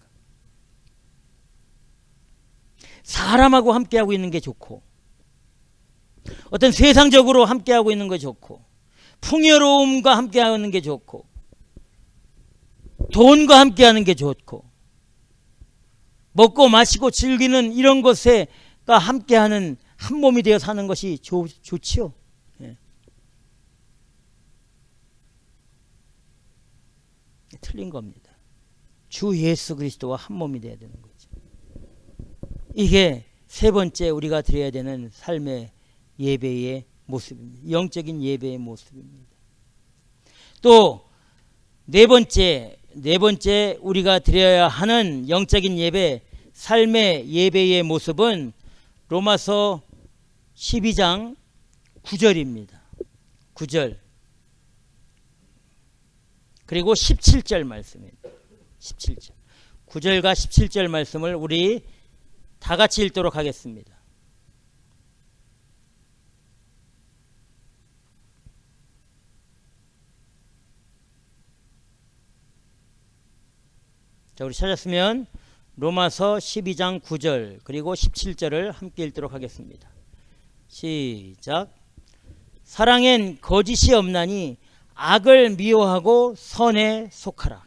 사람하고 함께하고 있는 게 좋고, 어떤 세상적으로 함께하고 있는 거 좋고, 풍요로움과 함께하는 게 좋고, 돈과 함께하는 게 좋고, 먹고 마시고 즐기는 이런 것에가 함께하는 한 몸이 되어 사는 것이 좋지요. 예. 틀린 겁니다. 주 예수 그리스도와 한 몸이 되어야 되는 거죠. 이게 세 번째 우리가 드려야 되는 삶의 예배의 모습입니다. 영적인 예배의 모습입니다. 또 네 번째 우리가 드려야 하는 영적인 예배, 삶의 예배의 모습은 로마서 12장 9절입니다. 9절 그리고 17절 말씀입니다. 17절 9절과 17절 말씀을 우리 다 같이 읽도록 하겠습니다. 자, 우리 찾았으면 로마서 12장 9절 그리고 17절을 함께 읽도록 하겠습니다. 시작. 사랑엔 거짓이 없나니 악을 미워하고 선에 속하라.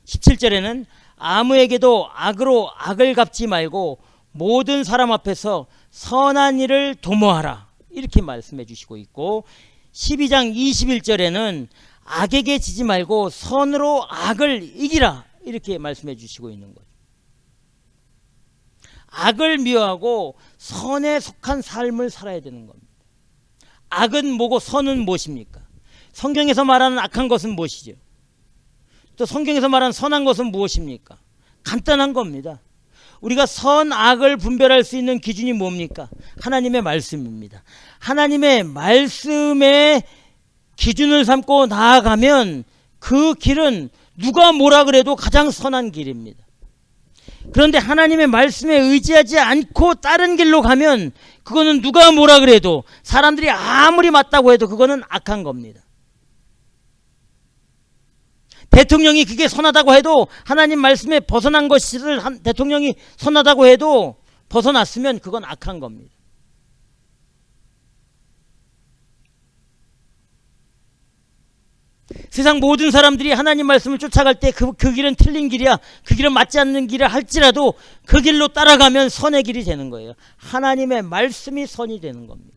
17절에는 아무에게도 악으로 악을 갚지 말고 모든 사람 앞에서 선한 일을 도모하라. 이렇게 말씀해 주시고 있고, 12장 21절에는 악에게 지지 말고 선으로 악을 이기라. 이렇게 말씀해 주시고 있는 거죠. 악을 미워하고 선에 속한 삶을 살아야 되는 겁니다. 악은 뭐고 선은 무엇입니까? 성경에서 말하는 악한 것은 무엇이죠? 또 성경에서 말하는 선한 것은 무엇입니까? 간단한 겁니다. 우리가 선, 악을 분별할 수 있는 기준이 뭡니까? 하나님의 말씀입니다. 하나님의 말씀의 기준을 삼고 나아가면 그 길은 누가 뭐라 그래도 가장 선한 길입니다. 그런데 하나님의 말씀에 의지하지 않고 다른 길로 가면 그거는 누가 뭐라 그래도, 사람들이 아무리 맞다고 해도 그거는 악한 겁니다. 대통령이 그게 선하다고 해도, 하나님 말씀에 벗어난 것을 대통령이 선하다고 해도 벗어났으면 그건 악한 겁니다. 세상 모든 사람들이 하나님 말씀을 쫓아갈 때 그 길은 틀린 길이야, 그 길은 맞지 않는 길이라 할지라도 그 길로 따라가면 선의 길이 되는 거예요. 하나님의 말씀이 선이 되는 겁니다.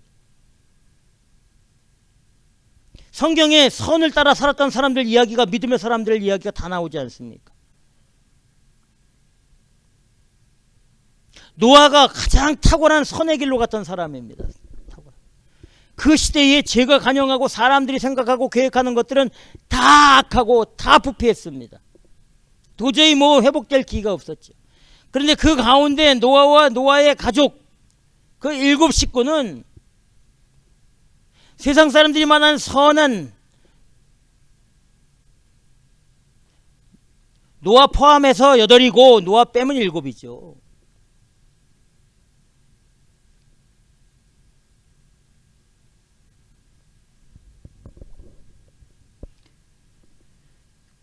성경에 선을 따라 살았던 사람들 이야기가, 믿음의 사람들 이야기가 다 나오지 않습니까? 노아가 가장 탁월한 선의 길로 갔던 사람입니다. 그 시대에 죄가 간영하고 사람들이 생각하고 계획하는 것들은 다 악하고 다 부패했습니다. 도저히 회복될 기회가 없었죠. 그런데 그 가운데 노아와 노아의 가족, 그 7 식구는 세상 사람들이 말하는 선한, 노아 포함해서 8이고 노아 빼면 7이죠.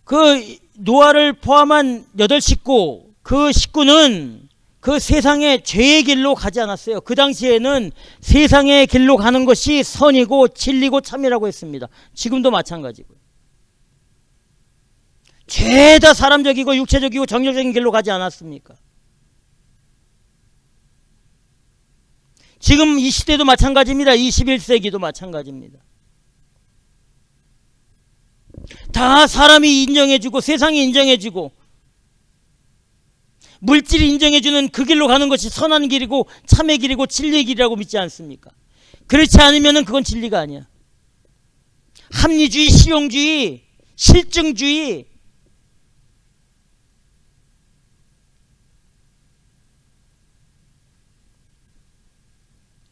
그 노아를 포함한 8식구, 그 식구는 그 세상의 죄의 길로 가지 않았어요. 그 당시에는 세상의 길로 가는 것이 선이고 진리고 참이라고 했습니다. 지금도 마찬가지고요. 죄다 사람적이고 육체적이고 정욕적인 길로 가지 않았습니까? 지금 이 시대도 마찬가지입니다. 21세기도 마찬가지입니다. 다 사람이 인정해주고 세상이 인정해주고 물질이 인정해주는 그 길로 가는 것이 선한 길이고 참의 길이고 진리의 길이라고 믿지 않습니까? 그렇지 않으면 그건 진리가 아니야. 합리주의, 실용주의, 실증주의,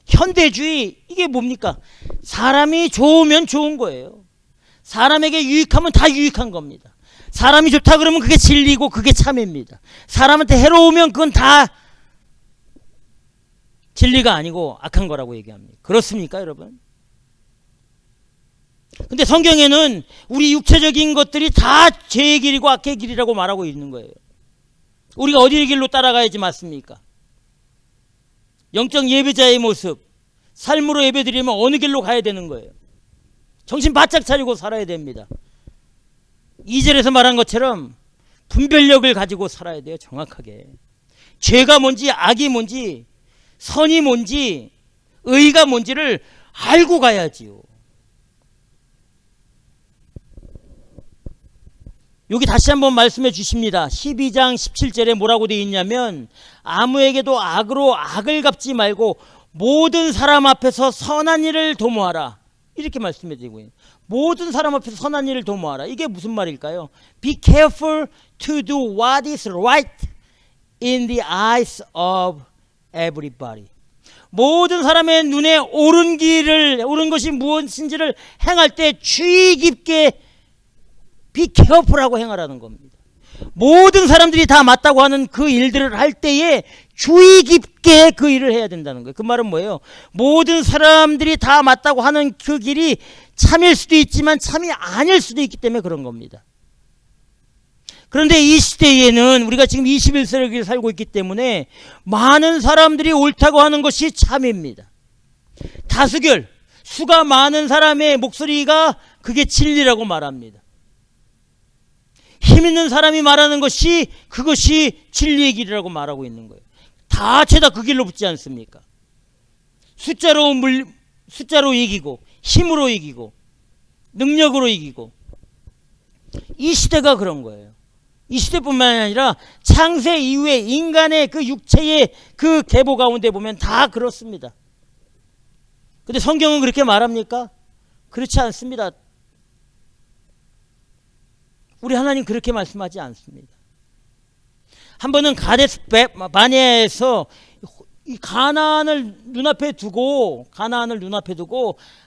현대주의, 이게 뭡니까? 사람이 좋으면 좋은 거예요. 사람에게 유익하면 다 유익한 겁니다. 사람이 좋다 그러면 그게 진리고 그게 참입니다. 사람한테 해로우면 그건 다 진리가 아니고 악한 거라고 얘기합니다. 그렇습니까, 여러분? 근데 성경에는 우리 육체적인 것들이 다 죄의 길이고 악의 길이라고 말하고 있는 거예요. 우리가 어디의 길로 따라가야지 맞습니까? 영적 예배자의 모습, 삶으로 예배드리면 어느 길로 가야 되는 거예요? 정신 바짝 차리고 살아야 됩니다. 2절에서 말한 것처럼 분별력을 가지고 살아야 돼요. 정확하게. 죄가 뭔지 악이 뭔지 선이 뭔지 의가 뭔지를 알고 가야지요. 여기 다시 한번 말씀해 주십니다. 12장 17절에 뭐라고 되어 있냐면 아무에게도 악으로 악을 갚지 말고 모든 사람 앞에서 선한 일을 도모하라. 이렇게 말씀해 드리고 있는 모든 사람 앞에서 선한 일을 도모하라. 이게 무슨 말일까요? Be careful to do what is right in the eyes of everybody. 모든 사람의 눈에 옳은 것이 무엇인지를 행할 때 주의 깊게 be careful하고 행하라는 겁니다. 모든 사람들이 다 맞다고 하는 그 일들을 할 때에 주의 깊게 그 일을 해야 된다는 거예요. 그 말은 뭐예요? 모든 사람들이 다 맞다고 하는 그 길이 참일 수도 있지만 참이 아닐 수도 있기 때문에 그런 겁니다. 그런데 이 시대에는 우리가 지금 21세기를 살고 있기 때문에 많은 사람들이 옳다고 하는 것이 참입니다. 다수결, 수가 많은 사람의 목소리가 그게 진리라고 말합니다. 힘 있는 사람이 말하는 것이 그것이 진리의 길이라고 말하고 있는 거예요. 다 죄다 그 길로 붙지 않습니까? 숫자로 이기고 힘으로 이기고 능력으로 이기고 이 시대가 그런 거예요. 이 시대뿐만 아니라 창세 이후에 인간의 그 육체의 그 계보 가운데 보면 다 그렇습니다. 근데 성경은 그렇게 말합니까? 그렇지 않습니다. 우리 하나님 그렇게 말씀하지 않습니다. 한 번은 가데스 바네아에서 이 가나안을 눈앞에 두고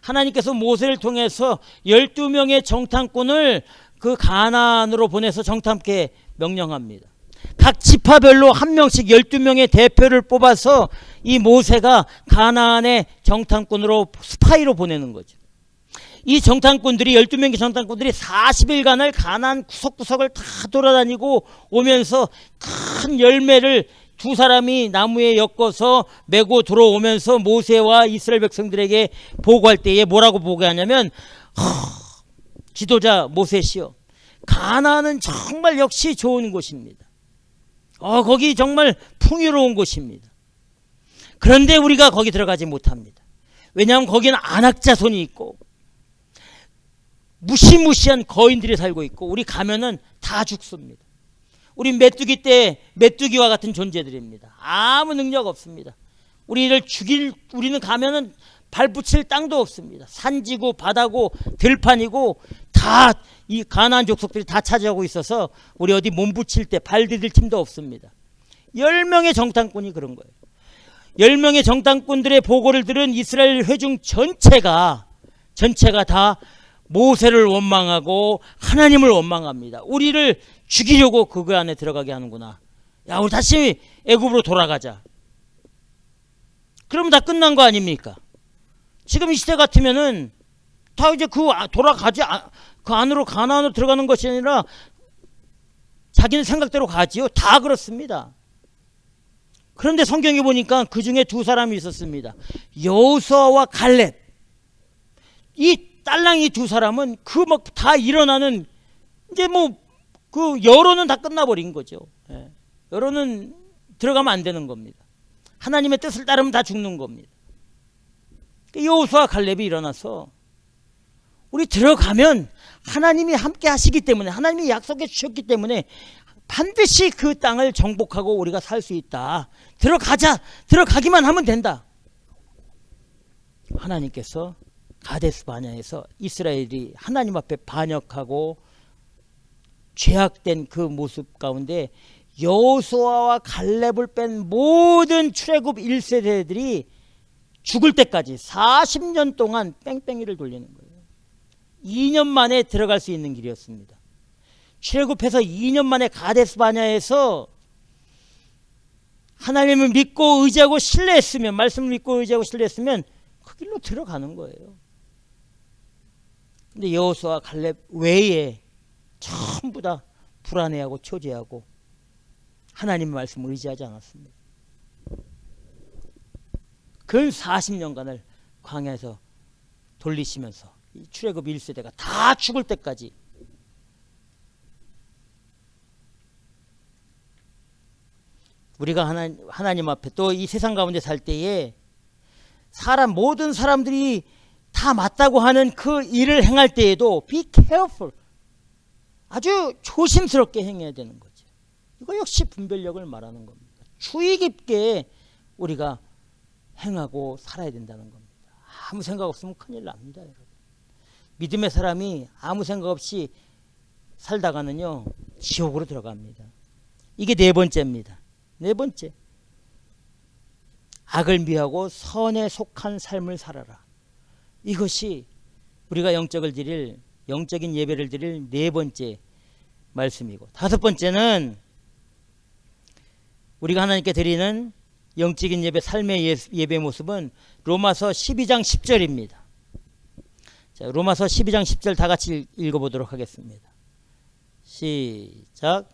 하나님께서 모세를 통해서 12명의 정탐꾼을 그 가나안으로 보내서 정탐케 명령합니다. 각 지파별로 한 명씩 12명의 대표를 뽑아서 이 모세가 가나안의 정탐꾼으로 스파이로 보내는 거죠. 이 정탐꾼들이 12명의 정탐꾼들이 40일간을 가나안 구석구석을 다 돌아다니고 오면서 큰 열매를 두 사람이 나무에 엮어서 메고 들어오면서 모세와 이스라엘 백성들에게 보고할 때에 뭐라고 보고하냐면 지도자 모세시여 가나안은 정말 역시 좋은 곳입니다. 거기 정말 풍요로운 곳입니다. 그런데 우리가 거기 들어가지 못합니다. 왜냐하면 거기는 안악자손이 있고 무시무시한 거인들이 살고 있고 우리 가면은 다 죽습니다. 우리 메뚜기 때 메뚜기와 같은 존재들입니다. 아무 능력 없습니다. 우리는 가면은 발붙일 땅도 없습니다. 산지고 바다고 들판이고 다 이 가나안 족속들이 다 차지하고 있어서 우리 어디 몸붙일 때 발 디딜 틈도 없습니다. 10명의 정탐꾼이 그런 거예요. 10명의 정탐꾼들의 보고를 들은 이스라엘 회중 전체가 다 모세를 원망하고 하나님을 원망합니다. 우리를 죽이려고 그 안에 들어가게 하는구나. 야, 우리 다시 애굽으로 돌아가자. 그럼 다 끝난 거 아닙니까? 지금 이 시대 같으면은 다 이제 그 안으로 가나안으로 들어가는 것이 아니라 자기는 생각대로 가지요. 다 그렇습니다. 그런데 성경에 보니까 그 중에 두 사람이 있었습니다. 여호수아와 갈렙. 이 딸랑이 두 사람은 그 막 다 일어나는 이제 그 여론은 다 끝나버린 거죠. 여론은 들어가면 안 되는 겁니다. 하나님의 뜻을 따르면 다 죽는 겁니다. 여호수아 갈렙이 일어나서 우리 들어가면 하나님이 함께 하시기 때문에 하나님이 약속해 주셨기 때문에 반드시 그 땅을 정복하고 우리가 살 수 있다. 들어가기만 하면 된다. 하나님께서 가데스 바네아에서 이스라엘이 하나님 앞에 반역하고 죄악된 그 모습 가운데 여호수아와 갈렙을 뺀 모든 출애굽 1세대들이 죽을 때까지 40년 동안 뺑뺑이를 돌리는 거예요. 2년 만에 들어갈 수 있는 길이었습니다. 출애굽해서 2년 만에 가데스 바냐에서 하나님을 믿고 의지하고 신뢰했으면, 말씀을 믿고 의지하고 신뢰했으면 그 길로 들어가는 거예요. 근데 여호수아 갈렙 외에 전부 다 불안해하고 초조해하고 하나님의 말씀을 의지하지 않았습니다. 근 40년간을 광야에서 돌리시면서 출애굽 1세대가 다 죽을 때까지 우리가 하나님 앞에 또 이 세상 가운데 살 때에 모든 사람들이 다 맞다고 하는 그 일을 행할 때에도 be careful, 아주 조심스럽게 행해야 되는 거죠. 이거 역시 분별력을 말하는 겁니다. 주의 깊게 우리가 행하고 살아야 된다는 겁니다. 아무 생각 없으면 큰일 납니다, 여러분. 믿음의 사람이 아무 생각 없이 살다가는요 지옥으로 들어갑니다. 이게 네 번째입니다. 네 번째, 악을 미워하고 선에 속한 삶을 살아라. 이것이 우리가 영적인 예배를 드릴 네 번째 말씀이고, 다섯 번째는 우리가 하나님께 드리는 영적인 예배, 삶의 예배 모습은 로마서 12장 10절입니다. 자, 로마서 12장 10절 다 같이 읽어보도록 하겠습니다. 시작.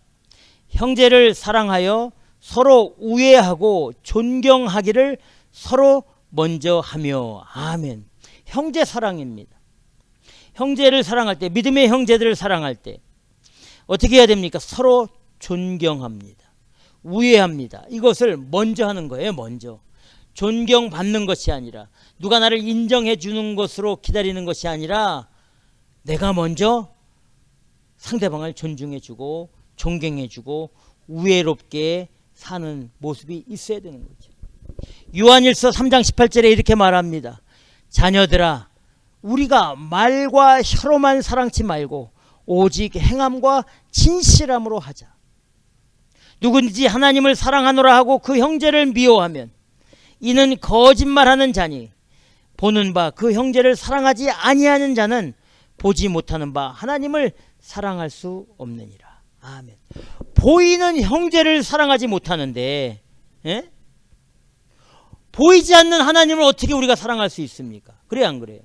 형제를 사랑하여 서로 우애하고 존경하기를 서로 먼저 하며. 아멘. 형제 사랑입니다. 형제를 사랑할 때, 믿음의 형제들을 사랑할 때 어떻게 해야 됩니까? 서로 존경합니다. 우애합니다. 이것을 먼저 하는 거예요. 먼저. 존경받는 것이 아니라, 누가 나를 인정해 주는 것으로 기다리는 것이 아니라, 내가 먼저 상대방을 존중해 주고 존경해 주고 우애롭게 사는 모습이 있어야 되는 거죠. 요한일서 3장 18절에 이렇게 말합니다. 자녀들아, 우리가 말과 혀로만 사랑치 말고 오직 행함과 진실함으로 하자. 누구든지 하나님을 사랑하노라 하고 그 형제를 미워하면 이는 거짓말하는 자니, 보는 바 그 형제를 사랑하지 아니하는 자는 보지 못하는 바 하나님을 사랑할 수 없느니라. 아멘. 보이는 형제를 사랑하지 못하는데, 보이지 않는 하나님을 어떻게 우리가 사랑할 수 있습니까? 그래요, 안 그래요?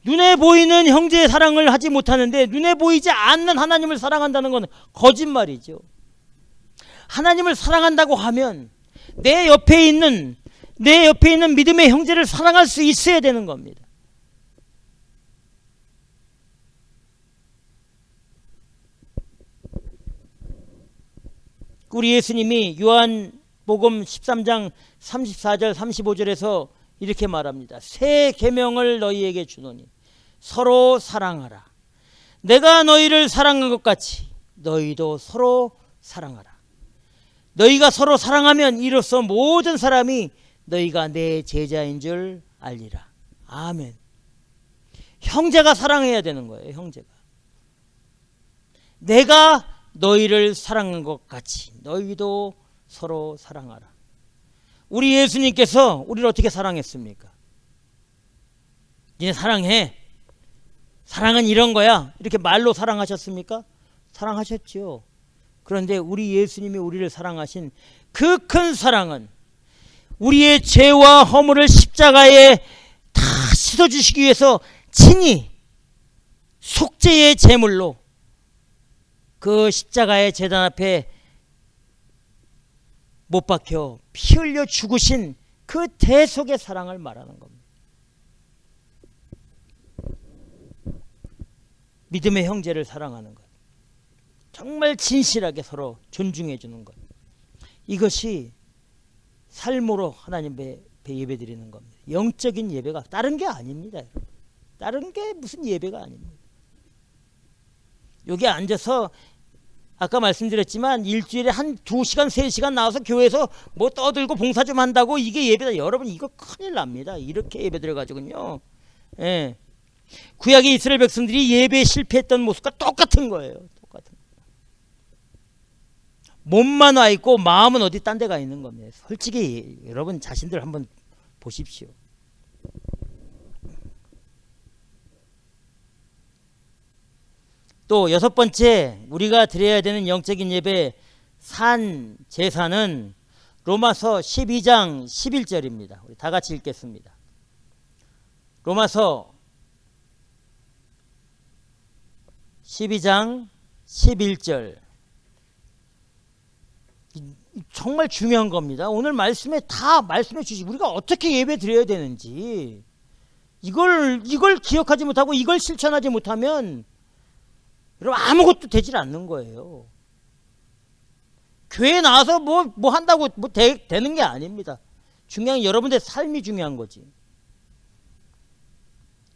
눈에 보이는 형제의 사랑을 하지 못하는데 눈에 보이지 않는 하나님을 사랑한다는 건 거짓말이죠. 하나님을 사랑한다고 하면 내 옆에 있는 믿음의 형제를 사랑할 수 있어야 되는 겁니다. 우리 예수님이 요한복음 13장 34절 35절에서 이렇게 말합니다. 새 계명을 너희에게 주노니 서로 사랑하라. 내가 너희를 사랑한 것 같이 너희도 서로 사랑하라. 너희가 서로 사랑하면 이로써 모든 사람이 너희가 내 제자인 줄 알리라. 아멘. 형제가 사랑해야 되는 거예요. 형제가. 내가 너희를 사랑한 것 같이 너희도 서로 사랑하라. 우리 예수님께서 우리를 어떻게 사랑했습니까? 니네 사랑해. 사랑은 이런 거야. 이렇게 말로 사랑하셨습니까? 사랑하셨죠. 그런데 우리 예수님이 우리를 사랑하신 그 큰 사랑은 우리의 죄와 허물을 십자가에 다 씻어주시기 위해서 친히 속죄의 제물로 그 십자가의 제단 앞에 못 박혀 피 흘려 죽으신 그 대속의 사랑을 말하는 겁니다. 믿음의 형제를 사랑하는 것, 정말 진실하게 서로 존중해 주는 것, 이것이 삶으로 하나님 앞에 예배 드리는 겁니다. 영적인 예배가 다른 게 아닙니다. 다른 게 무슨 예배가 아닙니다. 여기 앉아서 아까 말씀드렸지만 일주일에 한 2시간 3시간 나와서 교회에서 뭐 떠들고 봉사 좀 한다고 이게 예배다. 여러분 이거 큰일 납니다. 이렇게 예배 드려가지고요. 예. 구약의 이스라엘 백성들이 예배에 실패했던 모습과 똑같은 거예요. 똑같은 거예요. 몸만 와 있고 마음은 어디 딴 데가 있는 겁니다. 솔직히 여러분 자신들 한번 보십시오. 또 여섯 번째 우리가 드려야 되는 영적인 예배 산 제사는 로마서 12장 11절입니다. 우리 다 같이 읽겠습니다. 로마서 12장 11절. 정말 중요한 겁니다. 오늘 말씀에 다 말씀해 주시고 우리가 어떻게 예배 드려야 되는지 이걸 기억하지 못하고 이걸 실천하지 못하면 여러분 아무것도 되질 않는 거예요. 교회에 나와서 뭐 한다고 되는 게 아닙니다. 중요한 게 여러분들의 삶이 중요한 거지.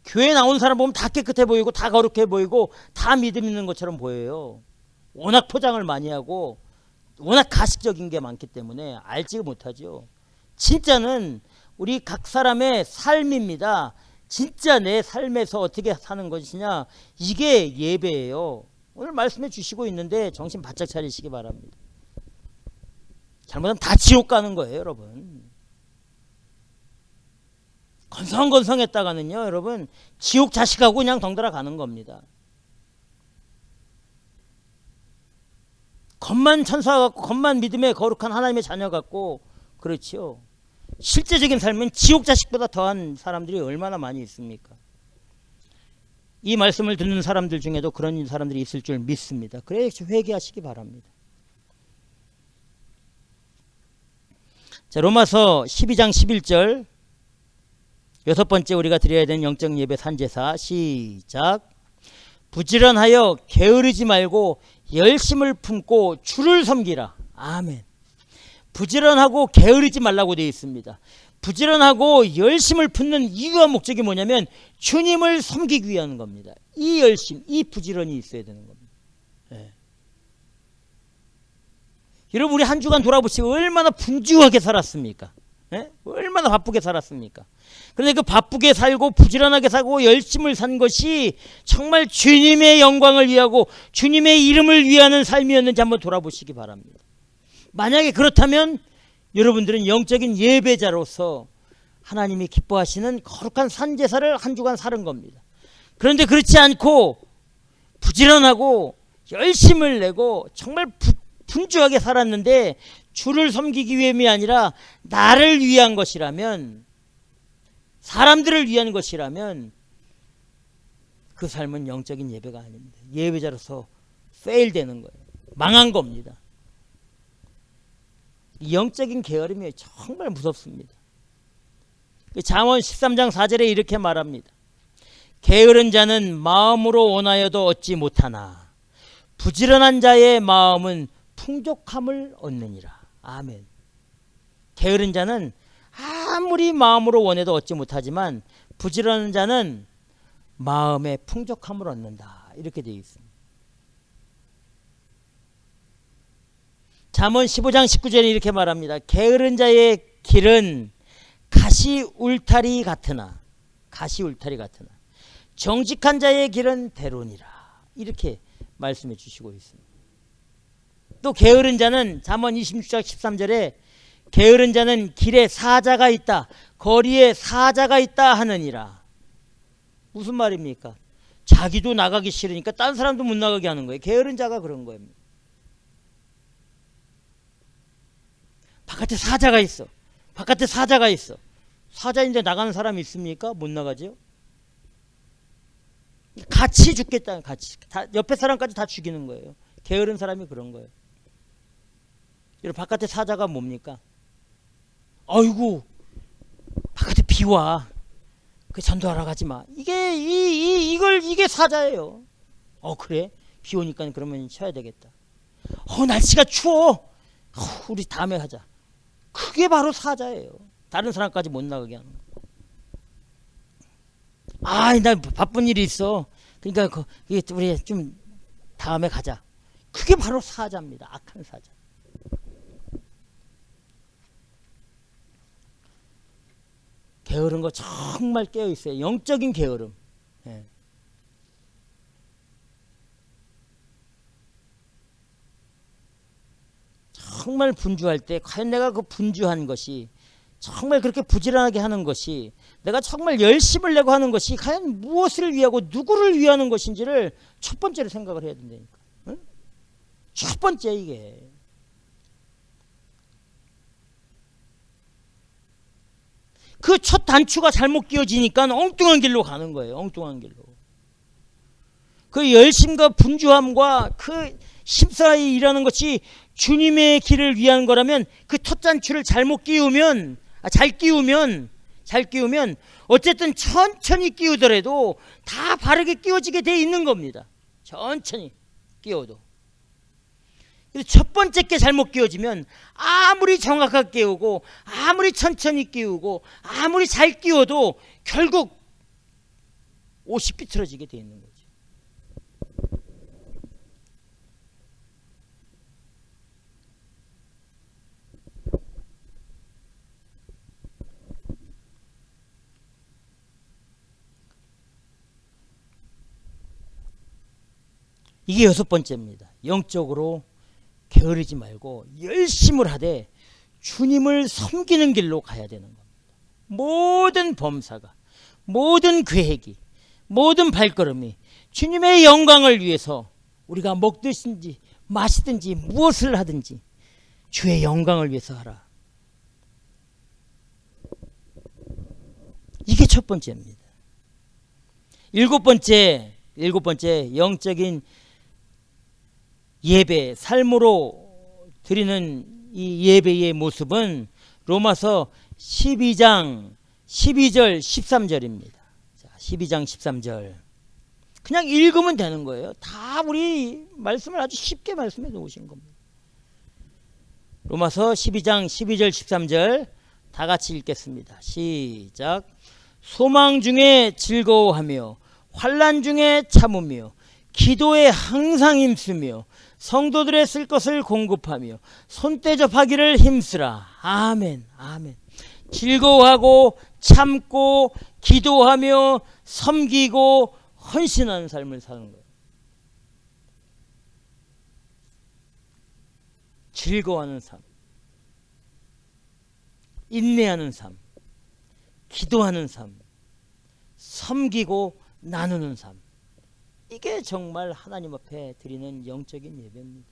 교회에 나온 사람 보면 다 깨끗해 보이고 다 거룩해 보이고 다 믿음 있는 것처럼 보여요. 워낙 포장을 많이 하고 워낙 가식적인 게 많기 때문에 알지 못하죠. 진짜는 우리 각 사람의 삶입니다. 진짜 내 삶에서 어떻게 사는 것이냐, 이게 예배예요. 오늘 말씀해 주시고 있는데 정신 바짝 차리시기 바랍니다. 잘못하면 다 지옥 가는 거예요, 여러분. 건성건성했다가는요, 여러분 지옥 자식하고 그냥 덩달아 가는 겁니다. 겉만 천사 같고 겉만 믿음의 거룩한 하나님의 자녀 같고 그렇지요. 실제적인 삶은 지옥 자식보다 더한 사람들이 얼마나 많이 있습니까? 이 말씀을 듣는 사람들 중에도 그런 사람들이 있을 줄 믿습니다. 그래서 회개하시기 바랍니다. 자, 로마서 12장 11절 여섯 번째 우리가 드려야 되는 영적 예배 산제사 시작. 부지런하여 게으르지 말고 열심을 품고 주를 섬기라. 아멘. 부지런하고 게으르지 말라고 되어 있습니다. 부지런하고 열심을 품는 이유와 목적이 뭐냐면 주님을 섬기기 위한 겁니다. 이 열심, 이 부지런이 있어야 되는 겁니다. 네. 여러분 우리 한 주간 돌아보시고 얼마나 분주하게 살았습니까? 네? 얼마나 바쁘게 살았습니까? 그런데 그 바쁘게 살고 부지런하게 살고 열심을 산 것이 정말 주님의 영광을 위하고 주님의 이름을 위하는 삶이었는지 한번 돌아보시기 바랍니다. 만약에 그렇다면 여러분들은 영적인 예배자로서 하나님이 기뻐하시는 거룩한 산제사를 한 주간 살은 겁니다. 그런데 그렇지 않고 부지런하고 열심을 내고 정말 분주하게 살았는데 주를 섬기기 위함이 아니라 나를 위한 것이라면, 사람들을 위한 것이라면 그 삶은 영적인 예배가 아닙니다. 예배자로서 페일되는 거예요. 망한 겁니다. 영적인 게으름이 정말 무섭습니다. 잠언 13장 4절에 이렇게 말합니다. 게으른 자는 마음으로 원하여도 얻지 못하나 부지런한 자의 마음은 풍족함을 얻느니라. 아멘. 게으른 자는 아무리 마음으로 원해도 얻지 못하지만 부지런한 자는 마음의 풍족함을 얻는다. 이렇게 되어 있습니다. 잠언 15장 19절에 이렇게 말합니다. 게으른 자의 길은 가시 울타리 같으나 정직한 자의 길은 대론이라. 이렇게 말씀해 주시고 있습니다. 또 게으른 자는 잠언 26장 13절에 게으른 자는 길에 사자가 있다, 거리에 사자가 있다 하느니라. 무슨 말입니까? 자기도 나가기 싫으니까 딴 사람도 못 나가게 하는 거예요. 게으른 자가 그런 거예요. 바깥에 사자가 있어. 사자인데 나가는 사람이 있습니까? 못 나가죠. 같이 죽겠다. 같이 다, 옆에 사람까지 다 죽이는 거예요. 게으른 사람이 그런 거예요. 여러분 바깥에 사자가 뭡니까? 아이고 바깥에 비 와. 그 전도하러 가지 마. 이게 사자예요. 그래? 비 오니까 그러면 쉬어야 되겠다. 날씨가 추워. 우리 다음에 하자. 그게 바로 사자예요. 다른 사람까지 못 나가게 하는 거. 나 바쁜 일이 있어. 그러니까 우리 좀 다음에 가자. 그게 바로 사자입니다. 악한 사자. 게으른 거 정말 깨어있어요. 영적인 게으름. 예. 정말 분주할 때 과연 내가 그 분주한 것이 정말 그렇게 부지런하게 하는 것이 내가 정말 열심을 내고 하는 것이 과연 무엇을 위하고 누구를 위하는 것인지를 첫 번째로 생각을 해야 된다니까. 응? 첫 번째 이게. 그 첫 단추가 잘못 끼워지니까 엉뚱한 길로 가는 거예요. 엉뚱한 길로. 그 열심과 분주함과 그 힘싸이 일하는 것이 주님의 길을 위한 거라면 그 첫 단추를 잘못 끼우면 잘 끼우면 어쨌든 천천히 끼우더라도 다 바르게 끼워지게 돼 있는 겁니다. 천천히 끼워도. 그래서 첫 번째 게 잘못 끼워지면 아무리 정확하게 끼우고 아무리 천천히 끼우고 아무리 잘 끼워도 결국 옷이 삐뚤어지게 돼 있는 거죠. 이게 여섯 번째입니다. 영적으로 게으르지 말고 열심을 하되 주님을 섬기는 길로 가야 되는 겁니다. 모든 범사가, 모든 계획이, 모든 발걸음이 주님의 영광을 위해서 우리가 먹든지 마시든지 무엇을 하든지 주의 영광을 위해서 하라. 이게 첫 번째입니다. 일곱 번째 영적인 예배, 삶으로 드리는 이 예배의 모습은 로마서 12장 12절 13절입니다. 자, 12장 13절. 그냥 읽으면 되는 거예요. 다 우리 말씀을 아주 쉽게 말씀해 놓으신 겁니다. 로마서 12장 12절 13절 다 같이 읽겠습니다. 시작. 소망 중에 즐거워하며 환난 중에 참으며 기도에 항상 힘쓰며 성도들의 쓸 것을 공급하며 손대접하기를 힘쓰라. 아멘. 아멘. 즐거워하고 참고 기도하며 섬기고 헌신하는 삶을 사는 거예요. 즐거워하는 삶, 인내하는 삶, 기도하는 삶, 섬기고 나누는 삶. 이게 정말 하나님 앞에 드리는 영적인 예배입니다.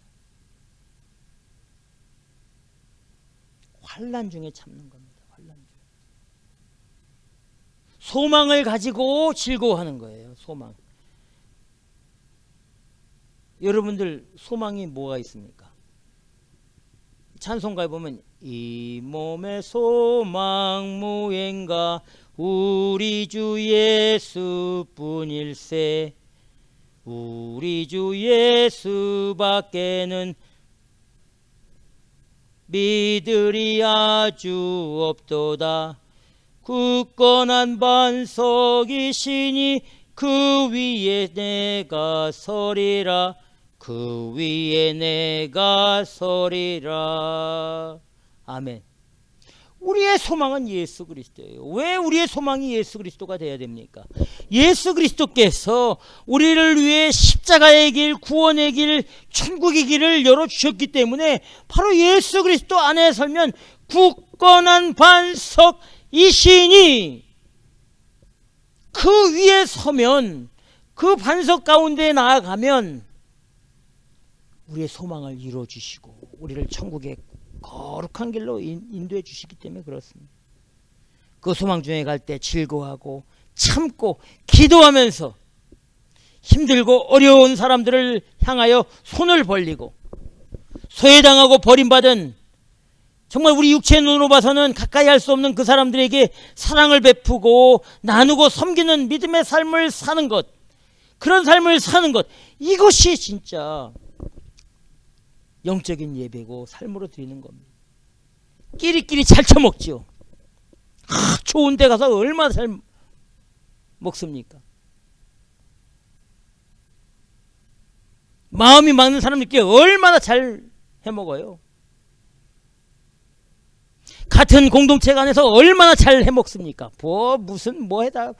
환난 중에 참는 겁니다. 환난 중에. 소망을 가지고 즐거워하는 거예요. 소망. 여러분들 소망이 뭐가 있습니까? 찬송가에 보면 이 몸의 소망 무엔가 우리 주 예수뿐일세. 우리 주 예수밖에는 믿으리 아주 없도다. 굳건한 반석이시니 그 위에 내가 서리라. 그 위에 내가 서리라. 아멘. 우리의 소망은 예수 그리스도예요. 왜 우리의 소망이 예수 그리스도가 되어야 됩니까? 예수 그리스도께서 우리를 위해 십자가의 길, 구원의 길, 천국의 길을 열어주셨기 때문에 바로 예수 그리스도 안에 설면 굳건한 반석이시니 그 위에 서면 그 반석 가운데 나아가면 우리의 소망을 이루어주시고 우리를 천국의 거룩한 길로 인도해 주시기 때문에 그렇습니다. 그 소망 중에 갈 때 즐거워하고 참고 기도하면서 힘들고 어려운 사람들을 향하여 손을 벌리고 소외당하고 버림받은 정말 우리 육체의 눈으로 봐서는 가까이 할 수 없는 그 사람들에게 사랑을 베푸고 나누고 섬기는 믿음의 삶을 사는 것, 그런 삶을 사는 것, 이것이 진짜 영적인 예배고 삶으로 드리는 겁니다. 끼리끼리 잘 처먹지요. 좋은 데 가서 얼마나 잘 먹습니까? 마음이 맞는 사람들끼리 얼마나 잘 해먹어요. 같은 공동체 안에서 얼마나 잘 해먹습니까? 뭐 해다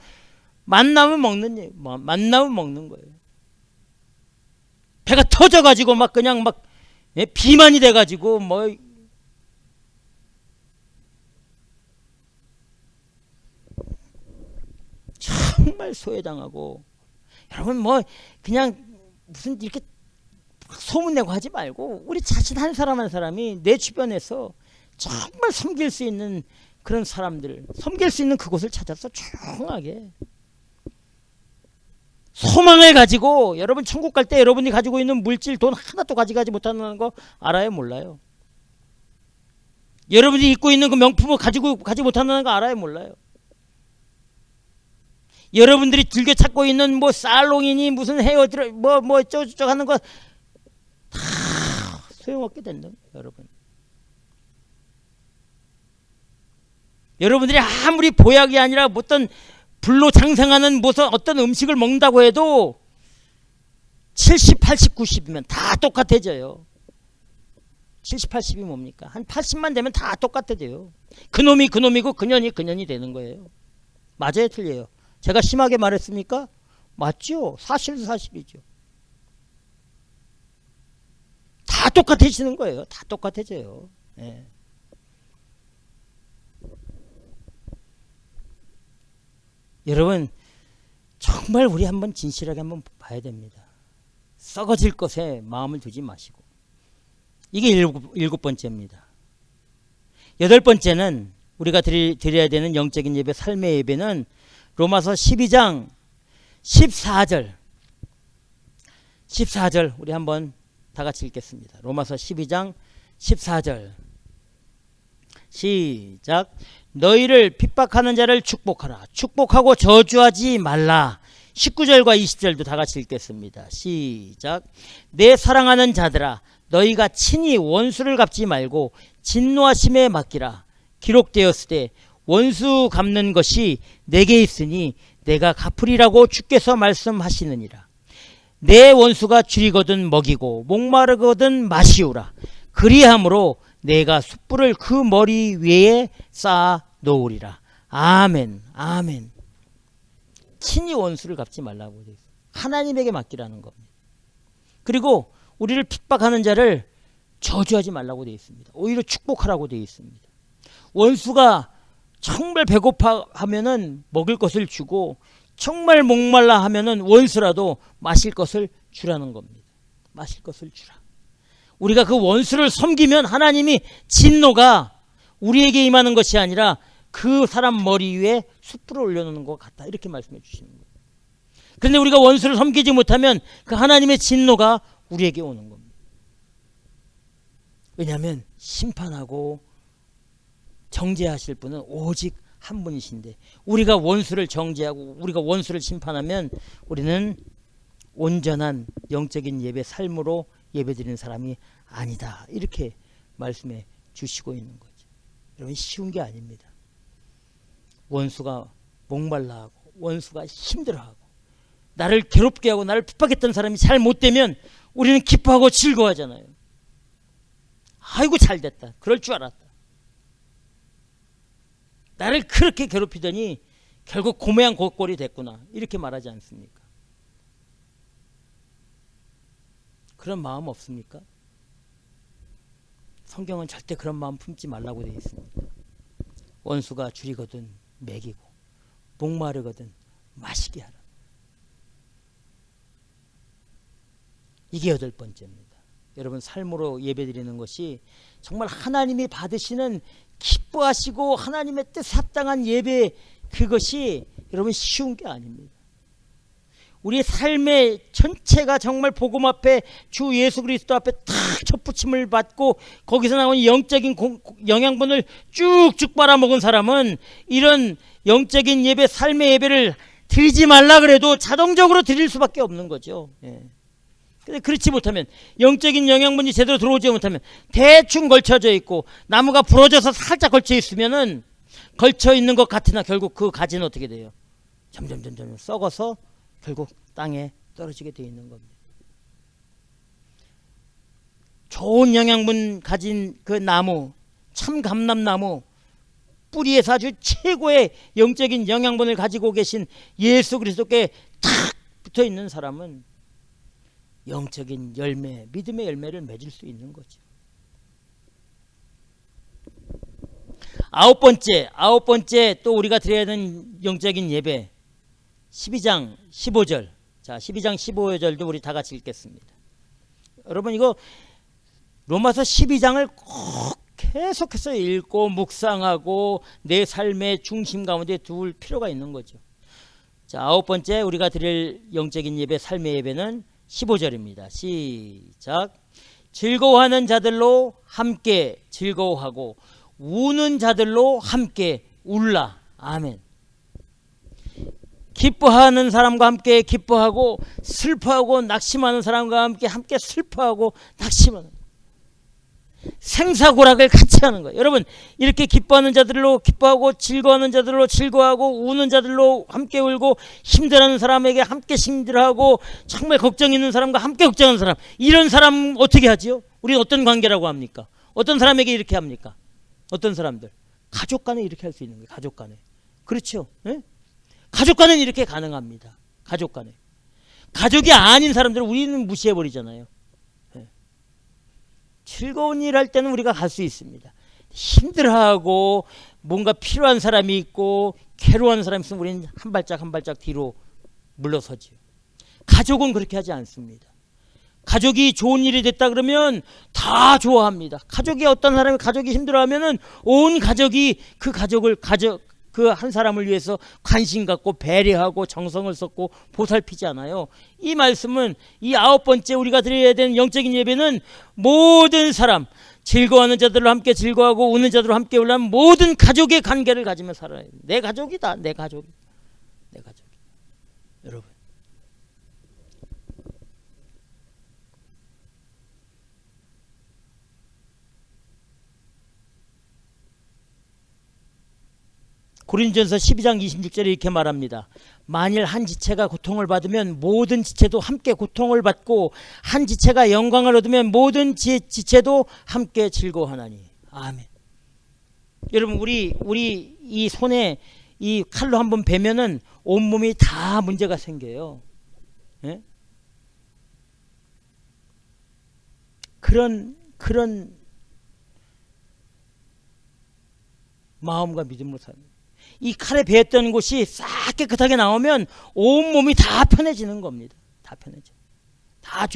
만나면 먹는 거예요. 배가 터져가지고 막 그냥 막 비만이 돼가지고 뭐 정말 소외당하고, 여러분 뭐 그냥 무슨 이렇게 소문내고 하지 말고 우리 자칫 한 사람 한 사람이 내 주변에서 정말 섬길 수 있는 그런 사람들, 섬길 수 있는 그곳을 찾아서 조용하게 소망을 가지고, 여러분 천국 갈 때 여러분이 가지고 있는 물질, 돈 하나도 가져가지 못하는 거 알아요, 몰라요? 여러분이 입고 있는 그 명품을 가지 못한다는 거 알아요, 몰라요? 여러분들이 즐겨 찾고 있는 뭐 살롱이니 무슨 헤어드라이 뭐 어쩌고저쩌고 하는 거 다 소용없게 된다, 여러분. 여러분들이 아무리 보약이 아니라 어떤 불로 장생하는 무슨 어떤 음식을 먹는다고 해도 70, 80, 90이면 다 똑같아져요. 70, 80이 뭡니까? 한 80만 되면 다 똑같아져요. 그놈이 그놈이고 그년이 그년이 되는 거예요. 맞아요, 틀려요? 제가 심하게 말했습니까? 맞죠? 사실이죠. 다 똑같아지는 거예요. 다 똑같아져요. 네. 여러분 정말 우리 한번 진실하게 한번 봐야 됩니다. 썩어질 것에 마음을 두지 마시고. 이게 일곱 번째입니다. 여덟 번째는 우리가 드려야 되는 영적인 예배, 삶의 예배는 로마서 12장 14절 우리 한번 다 같이 읽겠습니다. 로마서 12장 14절 시작. 너희를 핍박하는 자를 축복하라. 축복하고 저주하지 말라. 19절과 20절도 다 같이 읽겠습니다. 시작. 내 사랑하는 자들아, 너희가 친히 원수를 갚지 말고 진노하심에 맡기라. 기록되었을 때 원수 갚는 것이 내게 있으니 내가 갚으리라고 주께서 말씀하시느니라. 내 원수가 줄이거든 먹이고 목마르거든 마시우라. 그리함으로 내가 숯불을 그 머리 위에 쌓아 놓으리라. 아멘, 아멘. 친히 원수를 갚지 말라고 되어 있어요. 하나님에게 맡기라는 겁니다. 그리고 우리를 핍박하는 자를 저주하지 말라고 되어 있습니다. 오히려 축복하라고 되어 있습니다. 원수가 정말 배고파 하면은 먹을 것을 주고, 정말 목말라 하면은 원수라도 마실 것을 주라는 겁니다. 마실 것을 주라. 우리가 그 원수를 섬기면 하나님이 진노가 우리에게 임하는 것이 아니라 그 사람 머리 위에 숯불을 올려놓는 것 같다, 이렇게 말씀해 주시는 거예요. 그런데 우리가 원수를 섬기지 못하면 그 하나님의 진노가 우리에게 오는 겁니다. 왜냐하면 심판하고 정죄하실 분은 오직 한 분이신데, 우리가 원수를 정죄하고 우리가 원수를 심판하면 우리는 온전한 영적인 예배 삶으로 예배드리는 사람이 아니다, 이렇게 말씀해 주시고 있는 거죠. 여러분 쉬운 게 아닙니다. 원수가 목말라하고 원수가 힘들어하고 나를 괴롭게 하고 나를 핍박했던 사람이 잘 못되면 우리는 기뻐하고 즐거워하잖아요. 아이고 잘됐다, 그럴 줄 알았다. 나를 그렇게 괴롭히더니 결국 고매한 꼴이 됐구나, 이렇게 말하지 않습니까? 그런 마음 없습니까? 성경은 절대 그런 마음 품지 말라고 되어 있습니다. 원수가 줄이거든 먹이고 목마르거든 마시게 하라. 이게 여덟 번째입니다. 여러분 삶으로 예배드리는 것이 정말 하나님이 받으시는 기뻐하시고 하나님의 뜻에 합당한 예배, 그것이 여러분 쉬운 게 아닙니다. 우리 삶의 전체가 정말 복음 앞에 주 예수 그리스도 앞에 탁 첫부침을 받고 거기서 나온 영적인 영양분을 쭉쭉 빨아먹은 사람은 이런 영적인 예배, 삶의 예배를 드리지 말라 그래도 자동적으로 드릴 수밖에 없는 거죠. 예. 근데 그렇지 못하면, 영적인 영양분이 제대로 들어오지 못하면 대충 걸쳐져 있고 나무가 부러져서 살짝 걸쳐 있으면은 걸쳐 있는 것 같으나 결국 그 가지는 어떻게 돼요? 점점 썩어서 결국 땅에 떨어지게 되어 있는 겁니다. 좋은 영양분 가진 그 나무, 참 감람나무 뿌리에서 아주 최고의 영적인 영양분을 가지고 계신 예수 그리스도께 탁 붙어 있는 사람은 영적인 열매, 믿음의 열매를 맺을 수 있는 거죠. 아홉 번째 또 우리가 드려야 하는 영적인 예배, 12장 15절. 자, 12장 15절도 우리 다 같이 읽겠습니다. 여러분 이거 로마서 12장을 꼭 계속해서 읽고 묵상하고 내 삶의 중심 가운데 둘 필요가 있는 거죠. 자, 아홉 번째 우리가 드릴 영적인 예배, 삶의 예배는 15절입니다. 시작. 즐거워하는 자들로 함께 즐거워하고 우는 자들로 함께 울라. 아멘. 기뻐하는 사람과 함께 기뻐하고 슬퍼하고 낙심하는 사람과 함께 슬퍼하고 낙심하는, 생사고락을 같이 하는 거예요. 여러분 이렇게 기뻐하는 자들로 기뻐하고 즐거워하는 자들로 즐거워하고 우는 자들로 함께 울고 힘들어하는 사람에게 함께 힘들어하고 정말 걱정 있는 사람과 함께 걱정하는 사람, 이런 사람 어떻게 하지요? 우리는 어떤 관계라고 합니까? 어떤 사람에게 이렇게 합니까? 어떤 사람들? 가족 간에 이렇게 할 수 있는 거예요. 가족 간에. 그렇죠? 네? 가족 간에는 이렇게 가능합니다. 가족 간에. 가족이 아닌 사람들은 우리는 무시해버리잖아요. 즐거운 일 할 때는 우리가 갈 수 있습니다. 힘들어하고 뭔가 필요한 사람이 있고 괴로운 사람이 있으면 우리는 한 발짝 한 발짝 뒤로 물러서지요. 가족은 그렇게 하지 않습니다. 가족이 좋은 일이 됐다 그러면 다 좋아합니다. 가족이 어떤 사람이 가족이 힘들어하면은 온 가족이 그 가족을 그 한 사람을 위해서 관심 갖고 배려하고 정성을 쏟고 보살피지 않아요. 이 말씀은 이 아홉 번째 우리가 드려야 되는 영적인 예배는 모든 사람, 즐거워하는 자들로 함께 즐거워하고 우는 자들로 함께 울라는 모든 가족의 관계를 가지며 살아야 돼요. 내 가족이다. 내 가족이다. 내 가족. 여러분 고린전서 12장 26절에 이렇게 말합니다. 만일 한 지체가 고통을 받으면 모든 지체도 함께 고통을 받고 한 지체가 영광을 얻으면 모든 지체도 함께 즐거워하나니. 아멘. 여러분 우리 이 손에 이 칼로 한번 베면은 온몸이 다 문제가 생겨요. 예? 그런 마음과 믿음으로 삽니다. 이 칼에 베었던 곳이 싹 깨끗하게 나오면 온몸이 다 편해지는 겁니다. 다 편해져.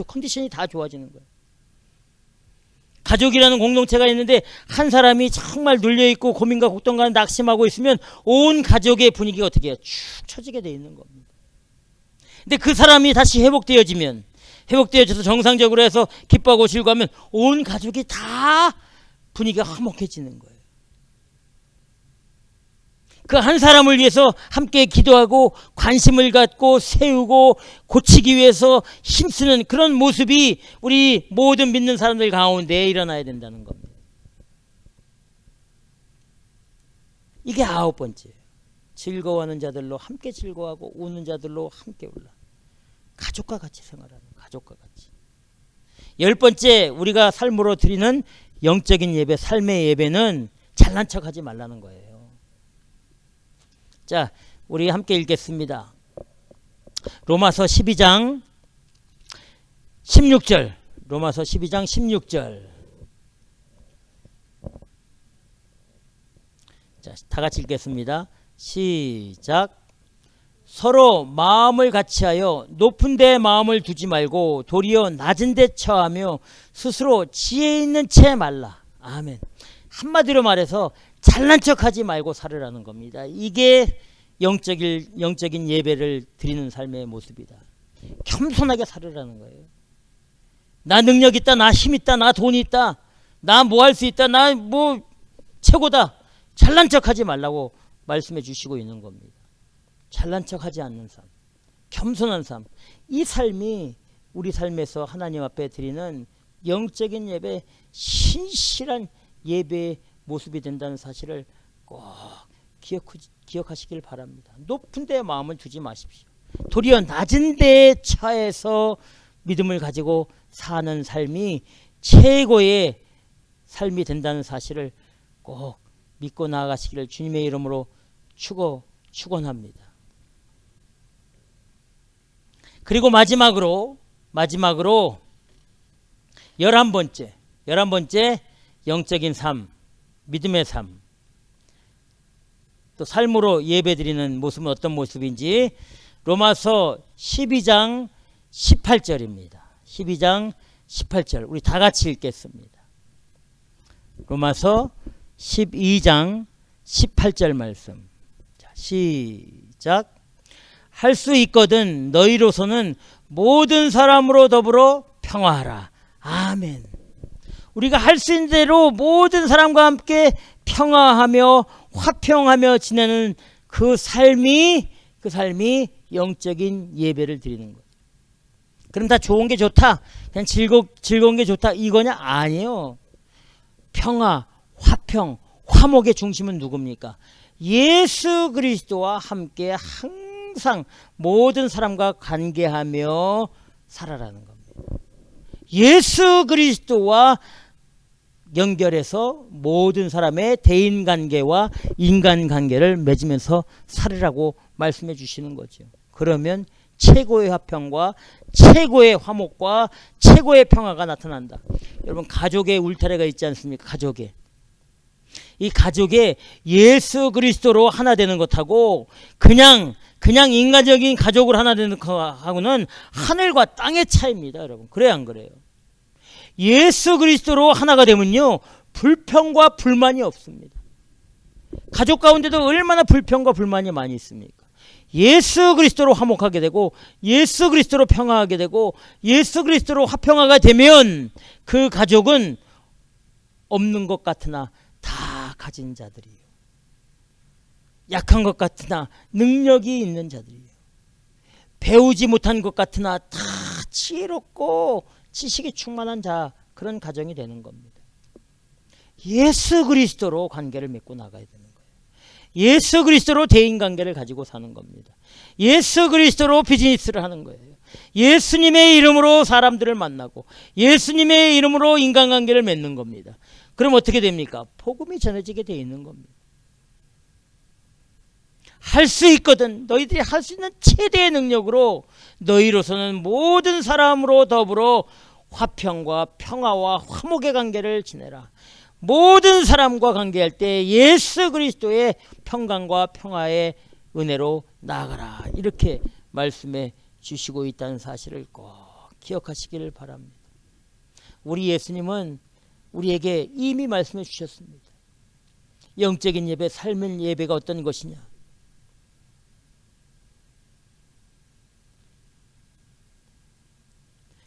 컨디션이 다 좋아지는 거예요. 가족이라는 공동체가 있는데 한 사람이 정말 눌려있고 고민과 걱정과 낙심하고 있으면 온 가족의 분위기가 어떻게 해요? 축 처지게 되어 있는 겁니다. 근데 그 사람이 다시 회복되어져서 정상적으로 해서 기뻐하고 즐거워하면 온 가족이 다 분위기가 화목해지는 거예요. 그 한 사람을 위해서 함께 기도하고 관심을 갖고 세우고 고치기 위해서 힘쓰는 그런 모습이 우리 모든 믿는 사람들 가운데 일어나야 된다는 겁니다. 이게 아홉 번째예요. 즐거워하는 자들로 함께 즐거워하고 우는 자들로 함께 울라. 가족과 같이 생활하는, 가족과 같이. 열 번째 우리가 삶으로 드리는 영적인 예배, 삶의 예배는 잘난 척하지 말라는 거예요. 자, 우리 함께 읽겠습니다. 로마서 12장 16절. 로마서 12장 16절. 자, 다 같이 읽겠습니다. 시작. 서로 마음을 같이하여 높은 데 마음을 두지 말고 도리어 낮은 데 처하며 스스로 지혜 있는 채 말라. 아멘. 한마디로 말해서 잘난 척하지 말고 살으라는 겁니다. 이게 영적인 예배를 드리는 삶의 모습이다. 겸손하게 살으라는 거예요. 나 능력 있다, 나 힘 있다, 나 돈 있다, 나 뭐 할 수 있다, 나 뭐 최고다. 잘난 척하지 말라고 말씀해 주시고 있는 겁니다. 잘난 척하지 않는 삶, 겸손한 삶. 이 삶이 우리 삶에서 하나님 앞에 드리는 영적인 예배, 신실한 예배의 모습이 된다는 사실을 꼭 기억하시길 바랍니다. 높은 데 마음을 두지 마십시오. 도리어 낮은 데에 처해서 믿음을 가지고 사는 삶이 최고의 삶이 된다는 사실을 꼭 믿고 나아가시기를 주님의 이름으로 축원합니다. 그리고 마지막으로 11번째 영적인 삶, 믿음의 삶. 또 삶으로 예배드리는 모습은 어떤 모습인지 로마서 12장 18절입니다. 12장 18절 우리 다 같이 읽겠습니다. 로마서 12장 18절 말씀. 자, 시작. 할 수 있거든 너희로서는 모든 사람으로 더불어 평화하라. 아멘. 우리가 할 수 있는 대로 모든 사람과 함께 평화하며 화평하며 지내는 그 삶이 영적인 예배를 드리는 거예요. 그럼 다 좋은 게 좋다, 그냥 즐거운 게 좋다 이거냐? 아니에요. 평화, 화평, 화목의 중심은 누굽니까? 예수 그리스도와 함께 항상 모든 사람과 관계하며 살아라는 겁니다. 예수 그리스도와 연결해서 모든 사람의 대인관계와 인간관계를 맺으면서 살으라고 말씀해 주시는 거죠. 그러면 최고의 화평과 최고의 화목과 최고의 평화가 나타난다. 여러분, 가족의 울타리가 있지 않습니까? 가족에. 이 가족에 예수 그리스도로 하나 되는 것하고 그냥 인간적인 가족으로 하나 되는 것하고는 하늘과 땅의 차이입니다. 여러분, 그래요 안 그래요? 예수 그리스도로 하나가 되면요, 불평과 불만이 없습니다. 가족 가운데도 얼마나 불평과 불만이 많이 있습니까? 예수 그리스도로 화목하게 되고 예수 그리스도로 평화하게 되고 예수 그리스도로 화평하게 되면 그 가족은 없는 것 같으나 다 가진 자들이에요. 약한 것 같으나 능력이 있는 자들이에요. 배우지 못한 것 같으나 다 지혜롭고 지식이 충만한 자, 그런 가정이 되는 겁니다. 예수 그리스도로 관계를 맺고 나가야 되는 거예요. 예수 그리스도로 대인관계를 가지고 사는 겁니다. 예수 그리스도로 비즈니스를 하는 거예요. 예수님의 이름으로 사람들을 만나고 예수님의 이름으로 인간관계를 맺는 겁니다. 그럼 어떻게 됩니까? 복음이 전해지게 돼 있는 겁니다. 할 수 있거든. 너희들이 할 수 있는 최대의 능력으로 너희로서는 모든 사람으로 더불어 화평과 평화와 화목의 관계를 지내라. 모든 사람과 관계할 때 예수 그리스도의 평강과 평화의 은혜로 나아가라. 이렇게 말씀해 주시고 있다는 사실을 꼭 기억하시기를 바랍니다. 우리 예수님은 우리에게 이미 말씀해 주셨습니다. 영적인 예배, 삶의 예배가 어떤 것이냐.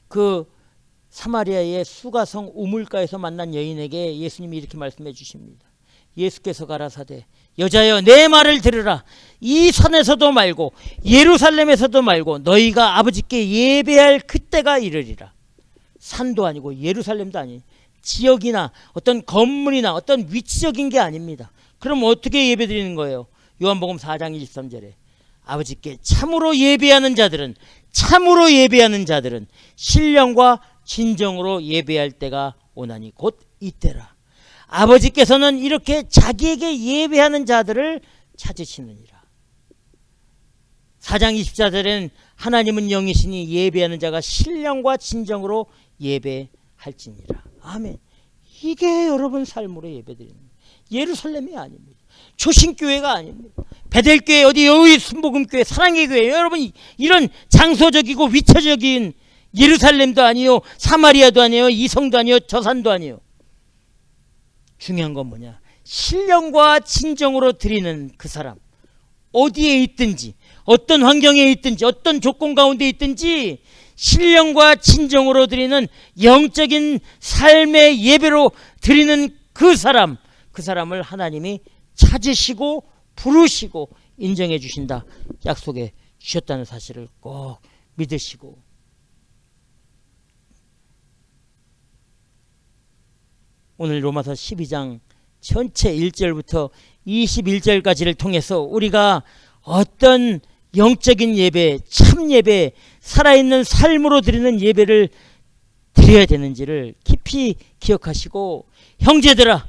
그 사마리아의 수가성 우물가에서 만난 여인에게 예수님이 이렇게 말씀해 주십니다. 예수께서 가라사대 여자여 내 말을 들으라. 이 산에서도 말고 예루살렘에서도 말고 너희가 아버지께 예배할 그때가 이르리라. 산도 아니고 예루살렘도 아니, 지역이나 어떤 건물이나 어떤 위치적인 게 아닙니다. 그럼 어떻게 예배 드리는 거예요? 요한복음 4장 23절에 아버지께 참으로 예배하는 자들은 신령과 진정으로 예배할 때가 오나니 곧 이때라. 아버지께서는 이렇게 자기에게 예배하는 자들을 찾으시느니라. 4장 24절에는 하나님은 영이시니 예배하는 자가 신령과 진정으로 예배할지니라. 아멘. 이게 여러분 삶으로 예배드리는 거예요. 예루살렘이 아닙니다. 초신교회가 아닙니다. 베델교회, 어디 여의 순복음교회, 사랑의 교회, 여러분 이런 장소적이고 위치적인 예루살렘도 아니요, 사마리아도 아니요, 이성도 아니요, 저산도 아니요. 중요한 건 뭐냐? 신령과 진정으로 드리는 그 사람, 어디에 있든지 어떤 환경에 있든지 어떤 조건 가운데 있든지 신령과 진정으로 드리는 영적인 삶의 예배로 드리는 그 사람을 하나님이 찾으시고 부르시고 인정해 주신다, 약속해 주셨다는 사실을 꼭 믿으시고, 오늘 로마서 12장 전체 1절부터 21절까지를 통해서 우리가 어떤 영적인 예배, 참 예배, 살아있는 삶으로 드리는 예배를 드려야 되는지를 깊이 기억하시고, 형제들아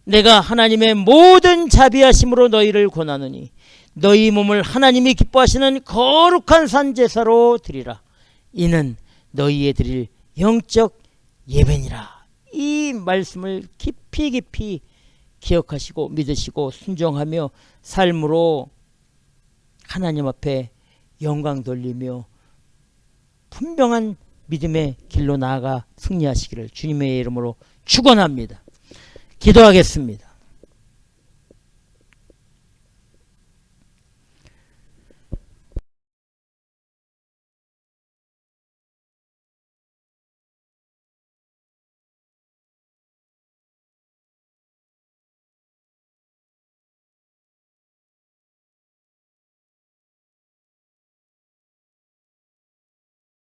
내가 하나님의 모든 자비하심으로 너희를 권하노니 너희 몸을 하나님이 기뻐하시는 거룩한 산제사로 드리라. 이는 너희의 드릴 영적 예배니라. 이 말씀을 깊이 기억하시고 믿으시고 순종하며 삶으로 하나님 앞에 영광 돌리며 분명한 믿음의 길로 나아가 승리하시기를 주님의 이름으로 축원합니다. 기도하겠습니다.